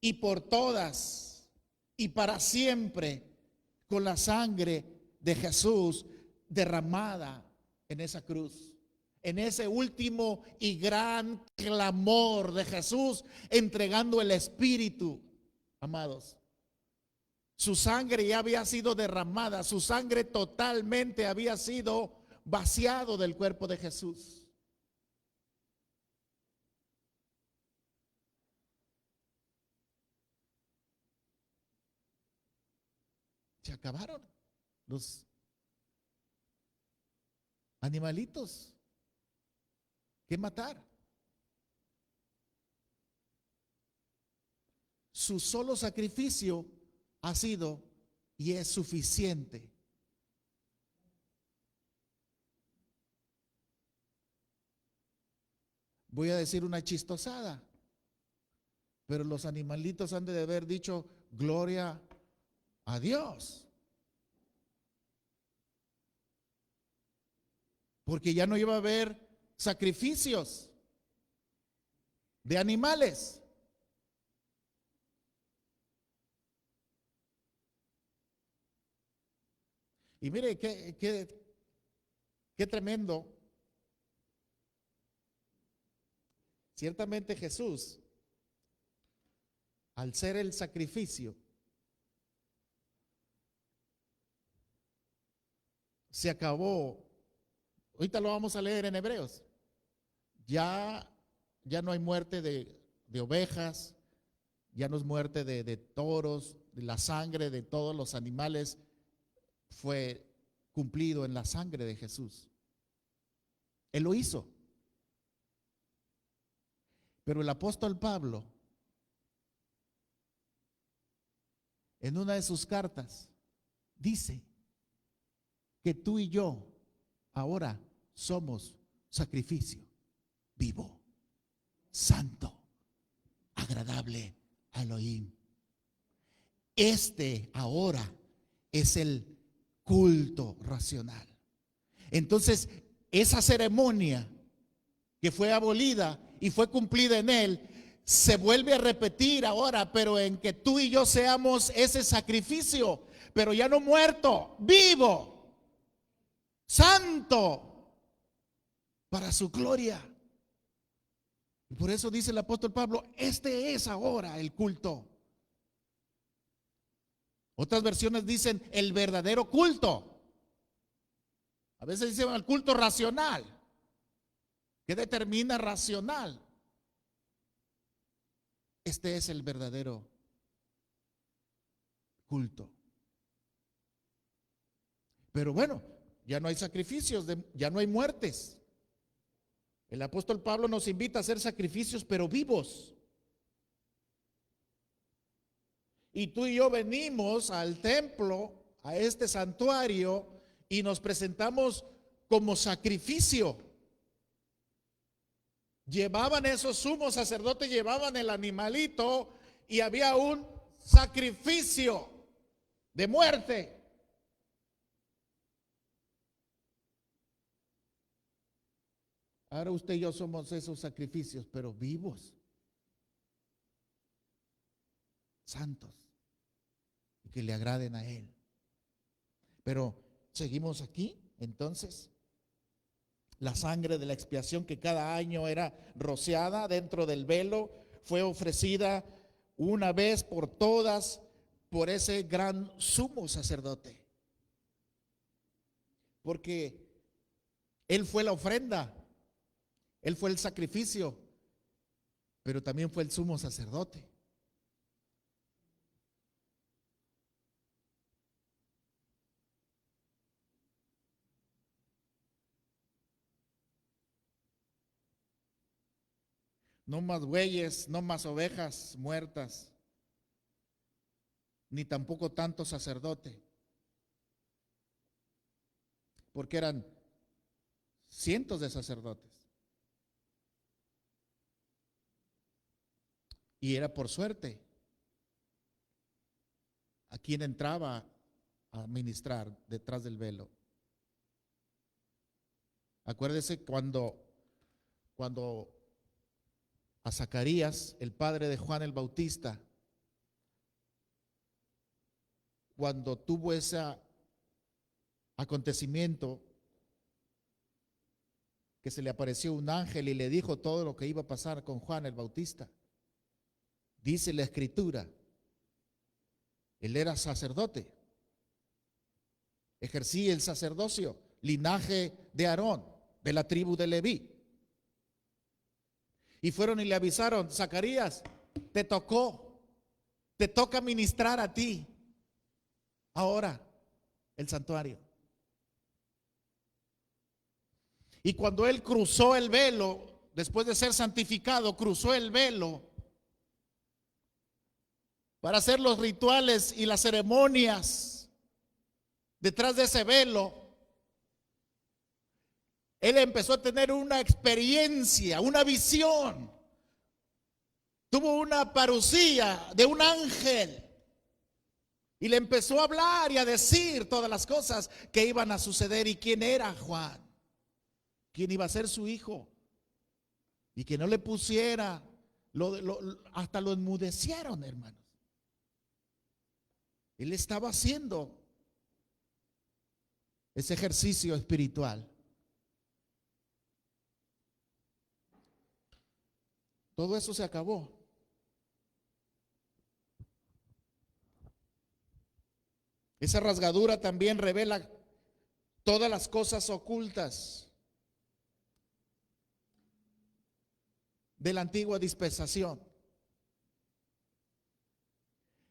y por todas y para siempre con la sangre de Jesús derramada en esa cruz. En ese último y gran clamor de Jesús, entregando el Espíritu, amados. Su sangre ya había sido derramada, su sangre totalmente había sido vaciado del cuerpo de Jesús. Se acabaron los animalitos que matar. Su solo sacrificio ha sido y es suficiente. Voy a decir una chistosada, pero los animalitos han de haber dicho gloria a Dios, porque ya no iba a haber sacrificios de animales. Y mire qué tremendo. Ciertamente Jesús, al ser el sacrificio, se acabó. Ahorita lo vamos a leer en Hebreos. Ya no hay muerte de ovejas, ya no es muerte de toros, de la sangre de todos los animales fue cumplido en la sangre de Jesús. Él lo hizo. Pero el apóstol Pablo en una de sus cartas, dice que tú y yo ahora somos sacrificio vivo, santo, agradable a Elohim. Este ahora es el culto racional. Entonces, esa ceremonia que fue abolida y fue cumplida en él, se vuelve a repetir ahora, pero en que tú y yo seamos ese sacrificio, pero ya no muerto, vivo, santo, para su gloria. Y por eso dice el apóstol Pablo, este es ahora el culto. Otras versiones dicen el verdadero culto. A veces dicen el culto racional. ¿Qué determina racional? Este es el verdadero culto. Pero bueno, ya no hay sacrificios, ya no hay muertes. El apóstol Pablo nos invita a hacer sacrificios, pero vivos. Y tú y yo venimos al templo, a este santuario, y nos presentamos como sacrificio. Llevaban esos sumos sacerdotes, llevaban el animalito y había un sacrificio de muerte. Ahora usted y yo somos esos sacrificios, pero vivos, santos, y que le agraden a Él. Pero seguimos aquí, entonces. La sangre de la expiación que cada año era rociada dentro del velo fue ofrecida una vez por todas por ese gran sumo sacerdote. Porque él fue la ofrenda, él fue el sacrificio, pero también fue el sumo sacerdote. No más bueyes, no más ovejas muertas, ni tampoco tanto sacerdote, porque eran cientos de sacerdotes. Y era por suerte a quien entraba a ministrar detrás del velo. Acuérdese cuando a Zacarías, el padre de Juan el Bautista, cuando tuvo ese acontecimiento, que se le apareció un ángel y le dijo todo lo que iba a pasar con Juan el Bautista. Dice la escritura, él era sacerdote, ejercía el sacerdocio, linaje de Aarón, de la tribu de Leví. Y fueron y le avisaron, Zacarías, te toca ministrar a ti ahora el santuario. Y cuando él cruzó el velo, después de ser santificado, cruzó el velo para hacer los rituales y las ceremonias detrás de ese velo, él empezó a tener una experiencia, una visión. Tuvo una parucía de un ángel y le empezó a hablar y a decir todas las cosas que iban a suceder y quién era Juan, quién iba a ser su hijo, y que no le pusiera, hasta lo enmudecieron, hermanos. Él estaba haciendo ese ejercicio espiritual. Todo eso se acabó. Esa rasgadura también revela todas las cosas ocultas de la antigua dispensación.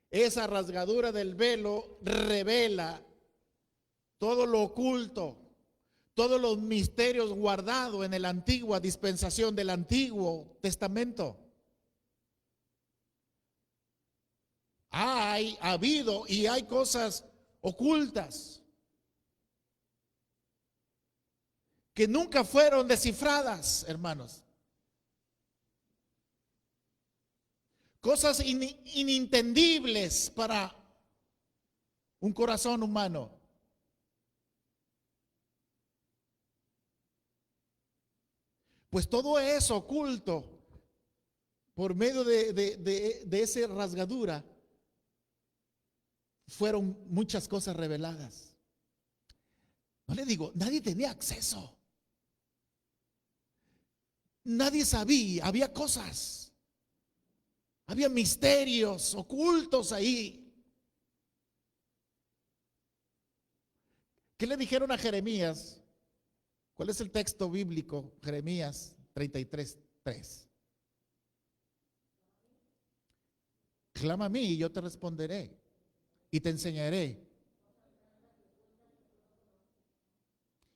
Esa rasgadura del velo revela todo lo oculto, todos los misterios guardados en la antigua dispensación del Antiguo Testamento. ha habido y hay cosas ocultas que nunca fueron descifradas, hermanos. Cosas inintendibles para un corazón humano. Pues todo eso oculto por medio de esa rasgadura fueron muchas cosas reveladas. No le digo, nadie tenía acceso. Nadie sabía, había cosas. Había misterios ocultos ahí. ¿Qué le dijeron a Jeremías? ¿Cuál es el texto bíblico? Jeremías 33:3. Clama a mí y yo te responderé y te enseñaré.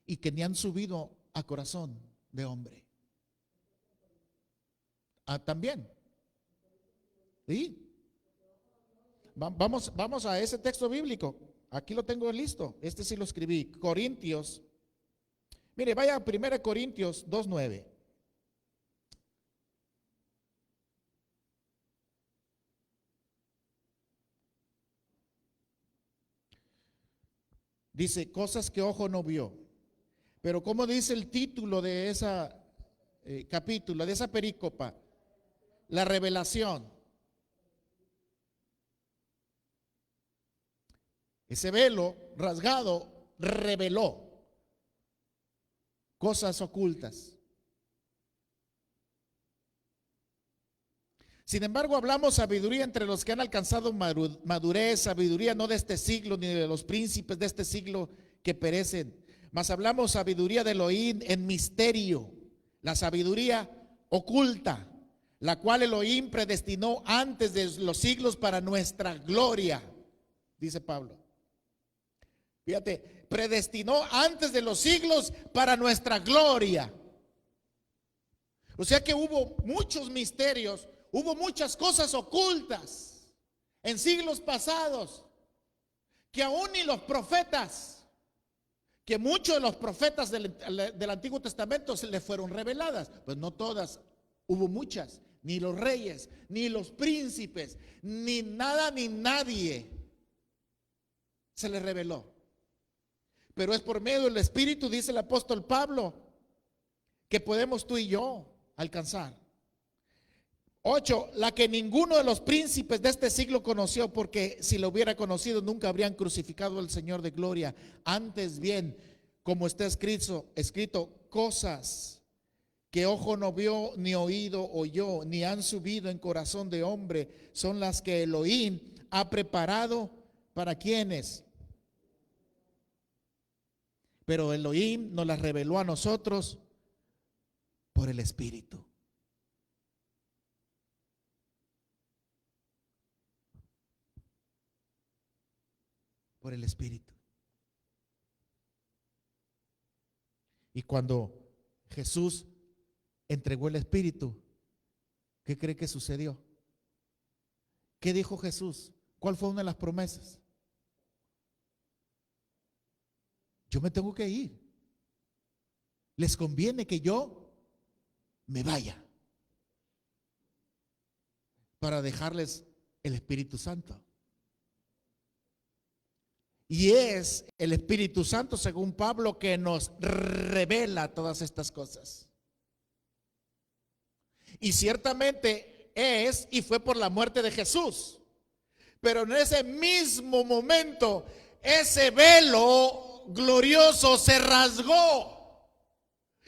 Y que ni han subido a corazón de hombre. También. ¿Sí? Vamos a ese texto bíblico. Aquí lo tengo listo. Este sí lo escribí. Corintios. Mire, vaya a 1 Corintios 2:9. Dice, cosas que ojo no vio. Pero ¿cómo dice el título de esa capítulo, de esa perícopa? La revelación. Ese velo rasgado reveló cosas ocultas. Sin embargo, hablamos sabiduría entre los que han alcanzado madurez, sabiduría no de este siglo ni de los príncipes de este siglo que perecen, mas hablamos sabiduría de Elohim en misterio, la sabiduría oculta, la cual Elohim predestinó antes de los siglos para nuestra gloria, dice Pablo. Fíjate, predestinó antes de los siglos para nuestra gloria. O sea que hubo muchos misterios, hubo muchas cosas ocultas en siglos pasados que aún ni los profetas, que muchos de los profetas del Antiguo Testamento se les fueron reveladas, pues no todas, hubo muchas, ni los reyes, ni los príncipes, ni nada ni nadie se les reveló. Pero es por medio del Espíritu, dice el apóstol Pablo, que podemos tú y yo alcanzar. 8, la que ninguno de los príncipes de este siglo conoció, porque si lo hubiera conocido nunca habrían crucificado al Señor de gloria. Antes bien, como está escrito, cosas que ojo no vio, ni oído oyó, ni han subido en corazón de hombre, son las que Elohim ha preparado para quienes. Pero Elohim nos las reveló a nosotros por el Espíritu. Por el Espíritu. Y cuando Jesús entregó el Espíritu, ¿qué cree que sucedió? ¿Qué dijo Jesús? ¿Cuál fue una de las promesas? Yo me tengo que ir. Les conviene que yo me vaya para dejarles el Espíritu Santo. Y es el Espíritu Santo, según Pablo, que nos revela todas estas cosas. Y ciertamente es y fue por la muerte de Jesús. Pero en ese mismo momento, ese velo glorioso se rasgó.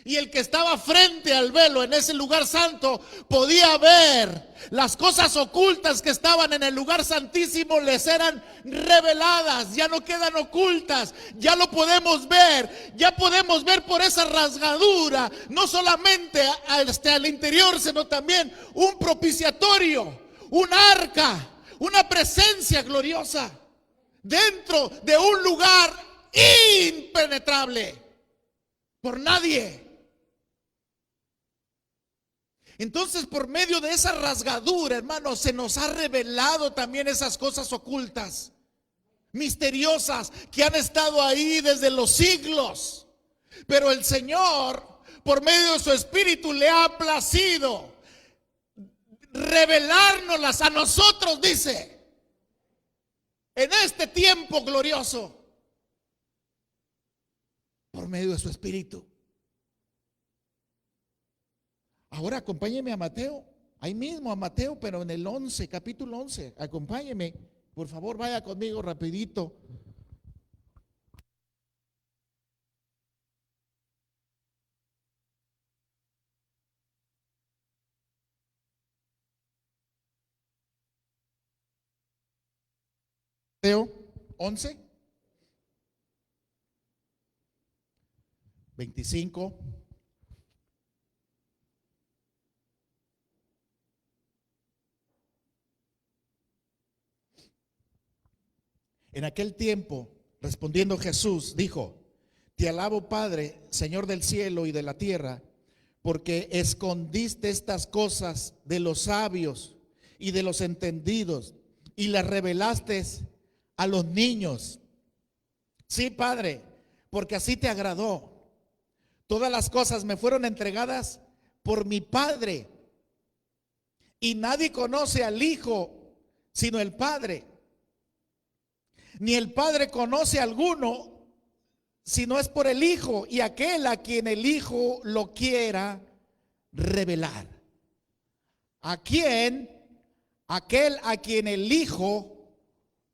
Y el que estaba frente al velo en ese lugar santo podía ver las cosas ocultas que estaban en el lugar santísimo, les eran reveladas, ya no quedan ocultas, ya lo podemos ver, ya podemos ver por esa rasgadura, no solamente al interior, sino también un propiciatorio, un arca, una presencia gloriosa dentro de un lugar impenetrable por nadie. Entonces, por medio de esa rasgadura, hermanos, se nos ha revelado también esas cosas ocultas, misteriosas, que han estado ahí desde los siglos. Pero el Señor, por medio de su Espíritu, le ha placido revelárnoslas a nosotros, dice, en este tiempo glorioso, por medio de su Espíritu. Ahora acompáñeme a Mateo, ahí mismo a Mateo, pero en el 11, capítulo 11, acompáñeme, por favor, vaya conmigo rapidito. Mateo 11, 25. En aquel tiempo, respondiendo Jesús, dijo: Te alabo, Padre, Señor del cielo y de la tierra, porque escondiste estas cosas de los sabios y de los entendidos y las revelaste a los niños. Sí, Padre, porque así te agradó. Todas las cosas me fueron entregadas por mi Padre, y nadie conoce al Hijo sino el Padre, ni el Padre conoce a alguno si no es por el Hijo, y aquel a quien el Hijo lo quiera revelar. Aquel a quien el Hijo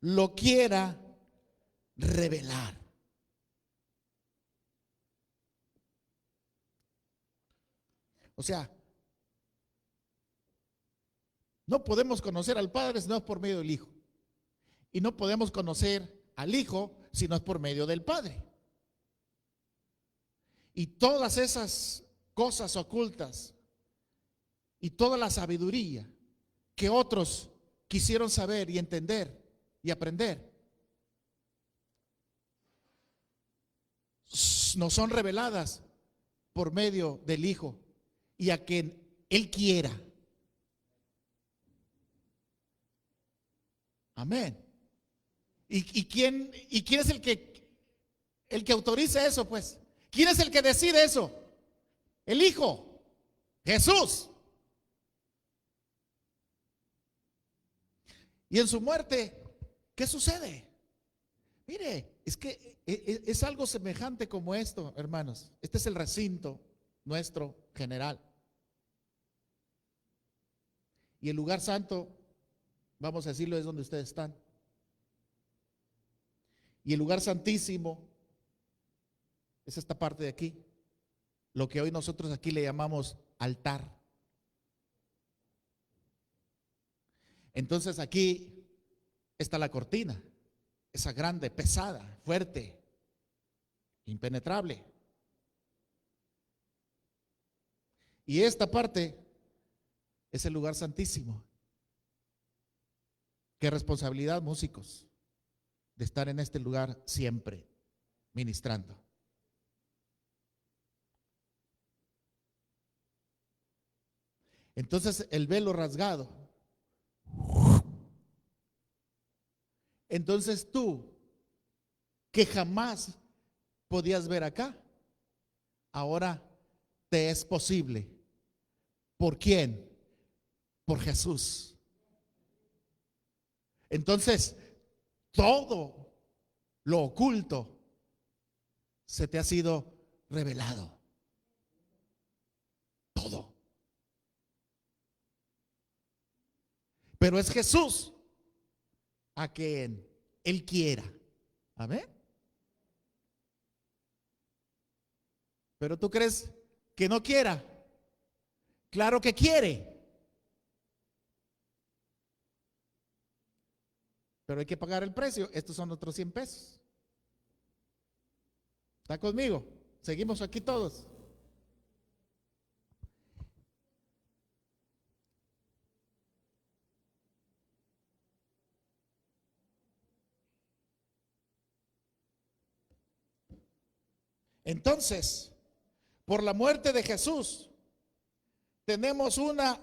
lo quiera revelar. O sea, no podemos conocer al Padre si no es por medio del Hijo. Y no podemos conocer al Hijo si no es por medio del Padre. Y todas esas cosas ocultas y toda la sabiduría que otros quisieron saber y entender y aprender, nos son reveladas por medio del Hijo y a quien Él quiera. Amén. ¿Y quién es el que autoriza eso, pues? ¿Quién es el que decide eso? El Hijo, Jesús. Y en su muerte, ¿qué sucede? Mire, es que es algo semejante como esto, hermanos. Este es el recinto nuestro general. Y el lugar santo, vamos a decirlo, es donde ustedes están. Y el lugar santísimo es esta parte de aquí, lo que hoy nosotros aquí le llamamos altar. Entonces aquí está la cortina, esa grande, pesada, fuerte, impenetrable. Y esta parte es el lugar santísimo. Qué responsabilidad, músicos, de estar en este lugar siempre ministrando. Entonces el velo rasgado. Entonces tú, que jamás podías ver acá, ahora te es posible. ¿Por quién? Por Jesús. Entonces, todo lo oculto se te ha sido revelado. Todo. Pero es Jesús a quien Él quiera. Amén. Pero tú crees que no quiera. Claro que quiere. Pero hay que pagar el precio. Estos son otros 100 pesos. ¿Está conmigo? Seguimos aquí todos. Entonces, por la muerte de Jesús, tenemos una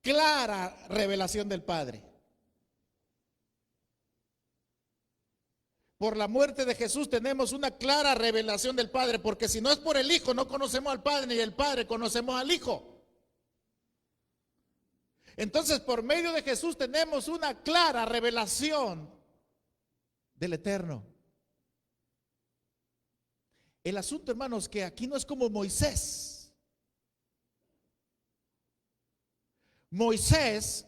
clara revelación del Padre. Por la muerte de Jesús tenemos una clara revelación del Padre, porque si no es por el Hijo, no conocemos al Padre, ni el Padre conocemos al Hijo. Entonces, por medio de Jesús tenemos una clara revelación del Eterno. El asunto, hermanos, que aquí no es como Moisés. Moisés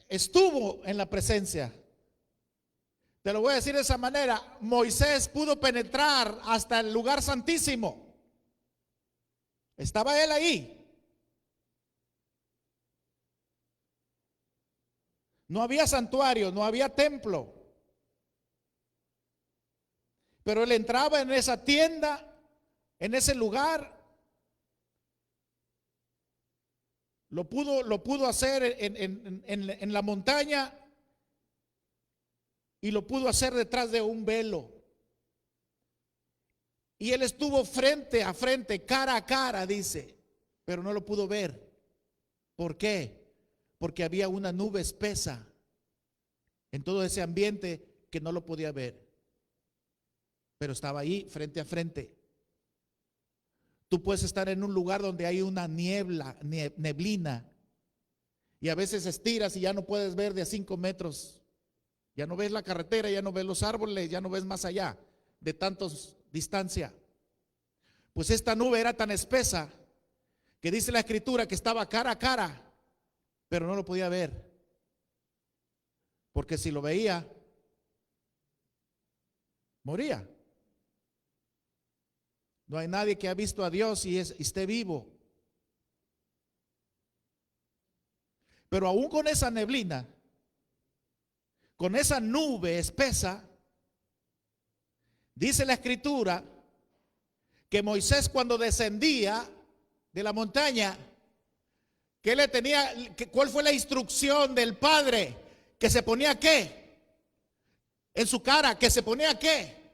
estuvo en la presencia. Te lo voy a decir de esa manera. Moisés pudo penetrar hasta el lugar santísimo. Estaba él ahí. No había santuario, no había templo. Pero él entraba en esa tienda, en ese lugar. Lo pudo hacer en la montaña y lo pudo hacer detrás de un velo. Y él estuvo frente a frente, cara a cara, dice, pero no lo pudo ver. ¿Por qué? Porque había una nube espesa en todo ese ambiente que no lo podía ver. Pero estaba ahí frente a frente. Tú puedes estar en un lugar donde hay una neblina, y a veces estiras y ya no puedes ver de a 5 metros. Ya no ves la carretera, ya no ves los árboles, ya no ves más allá de tantos distancia. Pues esta nube era tan espesa que dice la Escritura que estaba cara a cara, pero no lo podía ver, porque si lo veía, moría. No hay nadie que ha visto a Dios y esté vivo. Pero aún con esa neblina, con esa nube espesa, dice la Escritura que Moisés, cuando descendía de la montaña, ¿cuál fue la instrucción del Padre? Que se ponía ¿qué? En su cara, que se ponía ¿qué?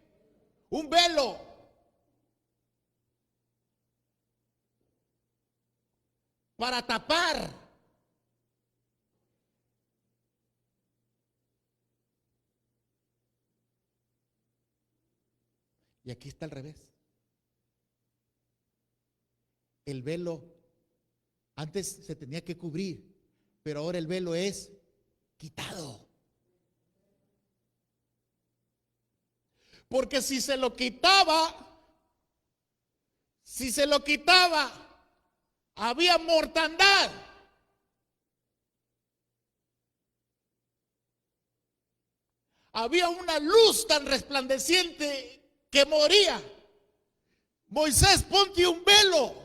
Un velo. Para tapar. Y aquí está al revés. El velo antes se tenía que cubrir, pero ahora el velo es quitado. Porque si se lo quitaba, había mortandad. Había una luz tan resplandeciente que moría. Moisés, ponte un velo.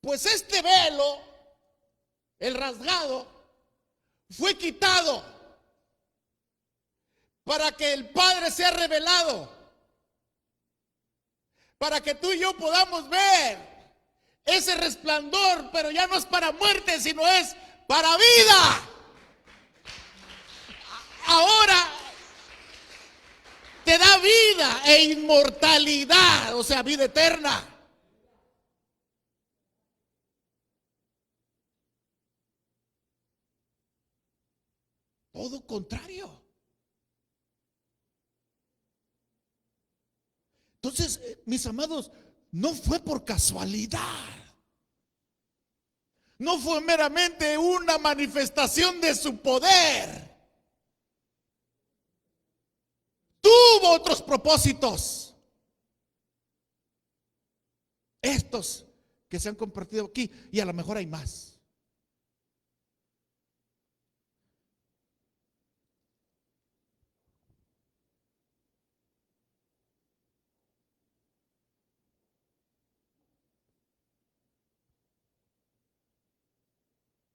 Pues este velo, el rasgado, fue quitado para que el Padre sea revelado, para que tú y yo podamos ver ese resplandor, pero ya no es para muerte, sino es para vida. Ahora te da vida e inmortalidad, o sea, vida eterna. Todo contrario. Entonces, mis amados, no fue por casualidad. No fue meramente una manifestación de su poder. Tuvo otros propósitos. Estos que se han compartido aquí, y a lo mejor hay más.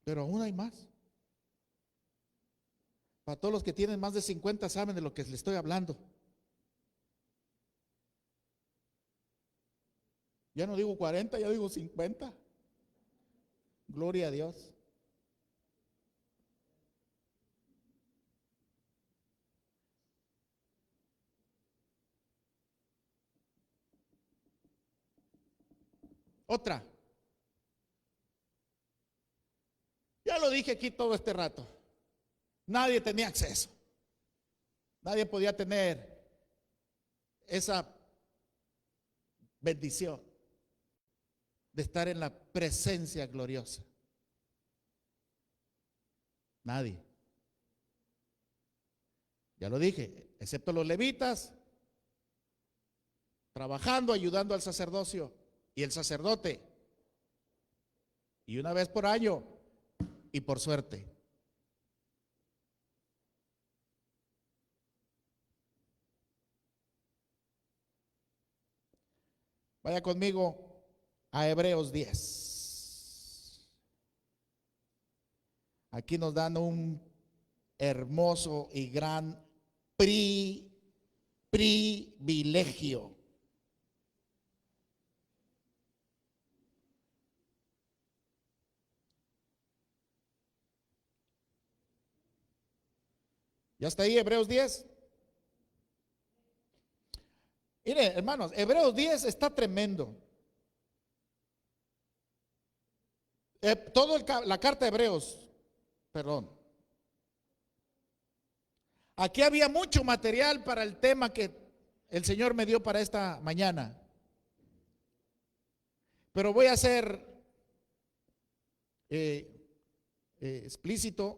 Pero aún hay más. Para todos los que tienen más de 50 saben de lo que les estoy hablando. Ya no digo 40, ya digo 50. Gloria a Dios. Otra. Ya lo dije aquí todo este rato. Nadie tenía acceso. Nadie podía tener esa bendición de estar en la presencia gloriosa. Nadie. Ya lo dije, excepto los levitas, trabajando, ayudando al sacerdocio y el sacerdote. Y una vez por año y por suerte. Vaya conmigo a Hebreos 10. Aquí nos dan un hermoso y gran privilegio. ¿Ya está ahí Hebreos 10? Mire, hermanos, Hebreos 10 está tremendo. La carta de Hebreos, perdón. Aquí había mucho material para el tema que el Señor me dio para esta mañana. Pero voy a ser explícito.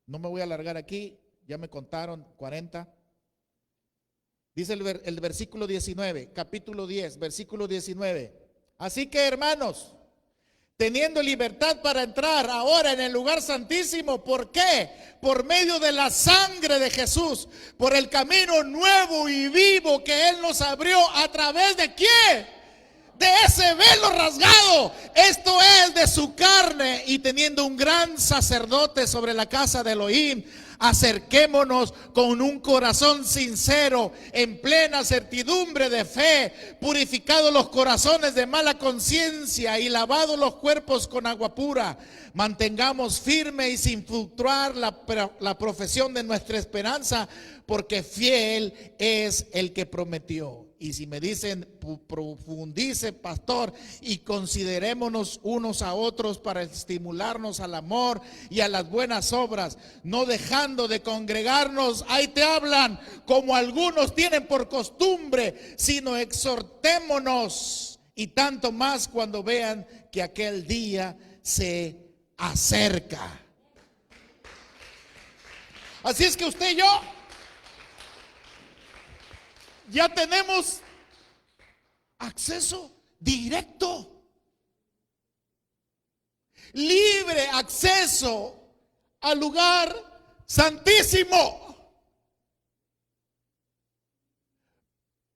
No me voy a alargar aquí. Ya me contaron 40. Dice el versículo 19, capítulo 10, versículo 19. Así que, hermanos, teniendo libertad para entrar ahora en el lugar santísimo, ¿por qué? Por medio de la sangre de Jesús, por el camino nuevo y vivo que Él nos abrió. ¿A través de quién? De ese velo rasgado, esto es de su carne, y teniendo un gran sacerdote sobre la casa de Elohim, acerquémonos con un corazón sincero, en plena certidumbre de fe, purificados los corazones de mala conciencia y lavados los cuerpos con agua pura. Mantengamos firme y sin fluctuar la profesión de nuestra esperanza, porque fiel es el que prometió. Y si me dicen, profundice, pastor, y considerémonos unos a otros para estimularnos al amor y a las buenas obras, no dejando de congregarnos, ahí te hablan, como algunos tienen por costumbre, sino exhortémonos, y tanto más cuando vean que aquel día se acerca. Así es que usted y yo ya tenemos acceso directo, libre acceso al lugar santísimo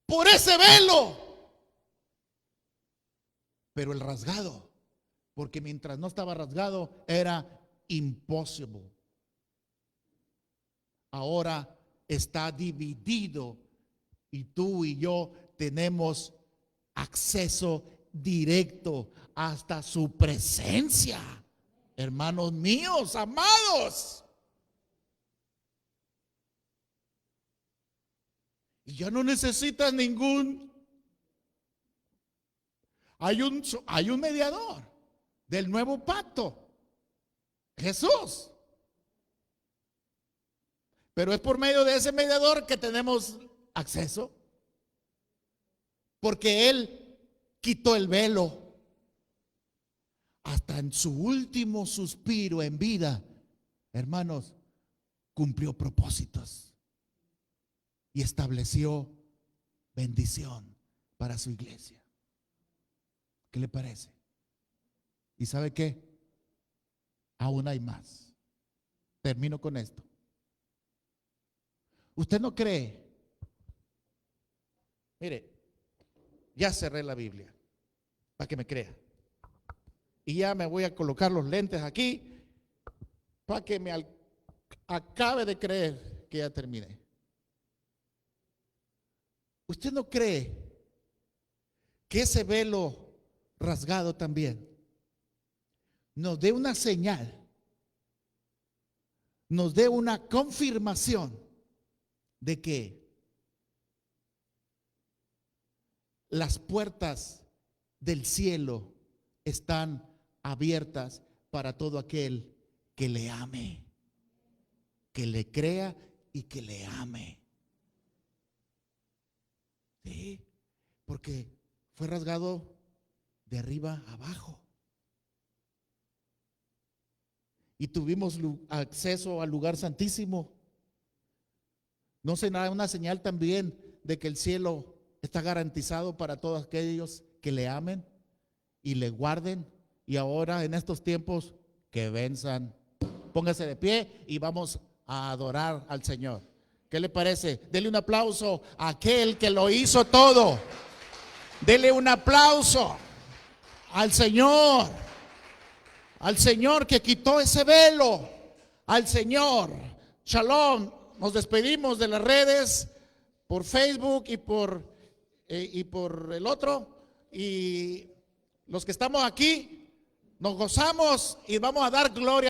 por ese velo, pero el rasgado, porque mientras no estaba rasgado era imposible. Ahora está dividido y tú y yo tenemos acceso directo hasta su presencia. Hermanos míos, amados. Y ya no necesitas ningún. Hay un mediador del nuevo pacto, Jesús. Pero es por medio de ese mediador que tenemos acceso, porque Él quitó el velo. Hasta en su último suspiro en vida, hermanos, cumplió propósitos y estableció bendición para su iglesia. ¿Qué le parece? ¿Y sabe qué? Aún hay más. Termino con esto. ¿Usted no cree? Mire, ya cerré la Biblia para que me crea. Y ya me voy a colocar los lentes aquí para que me acabe de creer que ya terminé. ¿Usted no cree que ese velo rasgado también nos dé una señal, nos dé una confirmación de que las puertas del cielo están abiertas para todo aquel que le ame, que le crea y que le ame. Sí, porque fue rasgado de arriba abajo. Y tuvimos acceso al lugar santísimo. No será una señal también de que el cielo está garantizado para todos aquellos que le amen y le guarden, y ahora en estos tiempos que venzan. Póngase de pie y vamos a adorar al Señor. ¿Qué le parece? Dele un aplauso a aquel que lo hizo todo. Dele un aplauso al Señor que quitó ese velo, al Señor. Shalom. Nos despedimos de las redes por Facebook y por el otro, y los que estamos aquí nos gozamos y vamos a dar gloria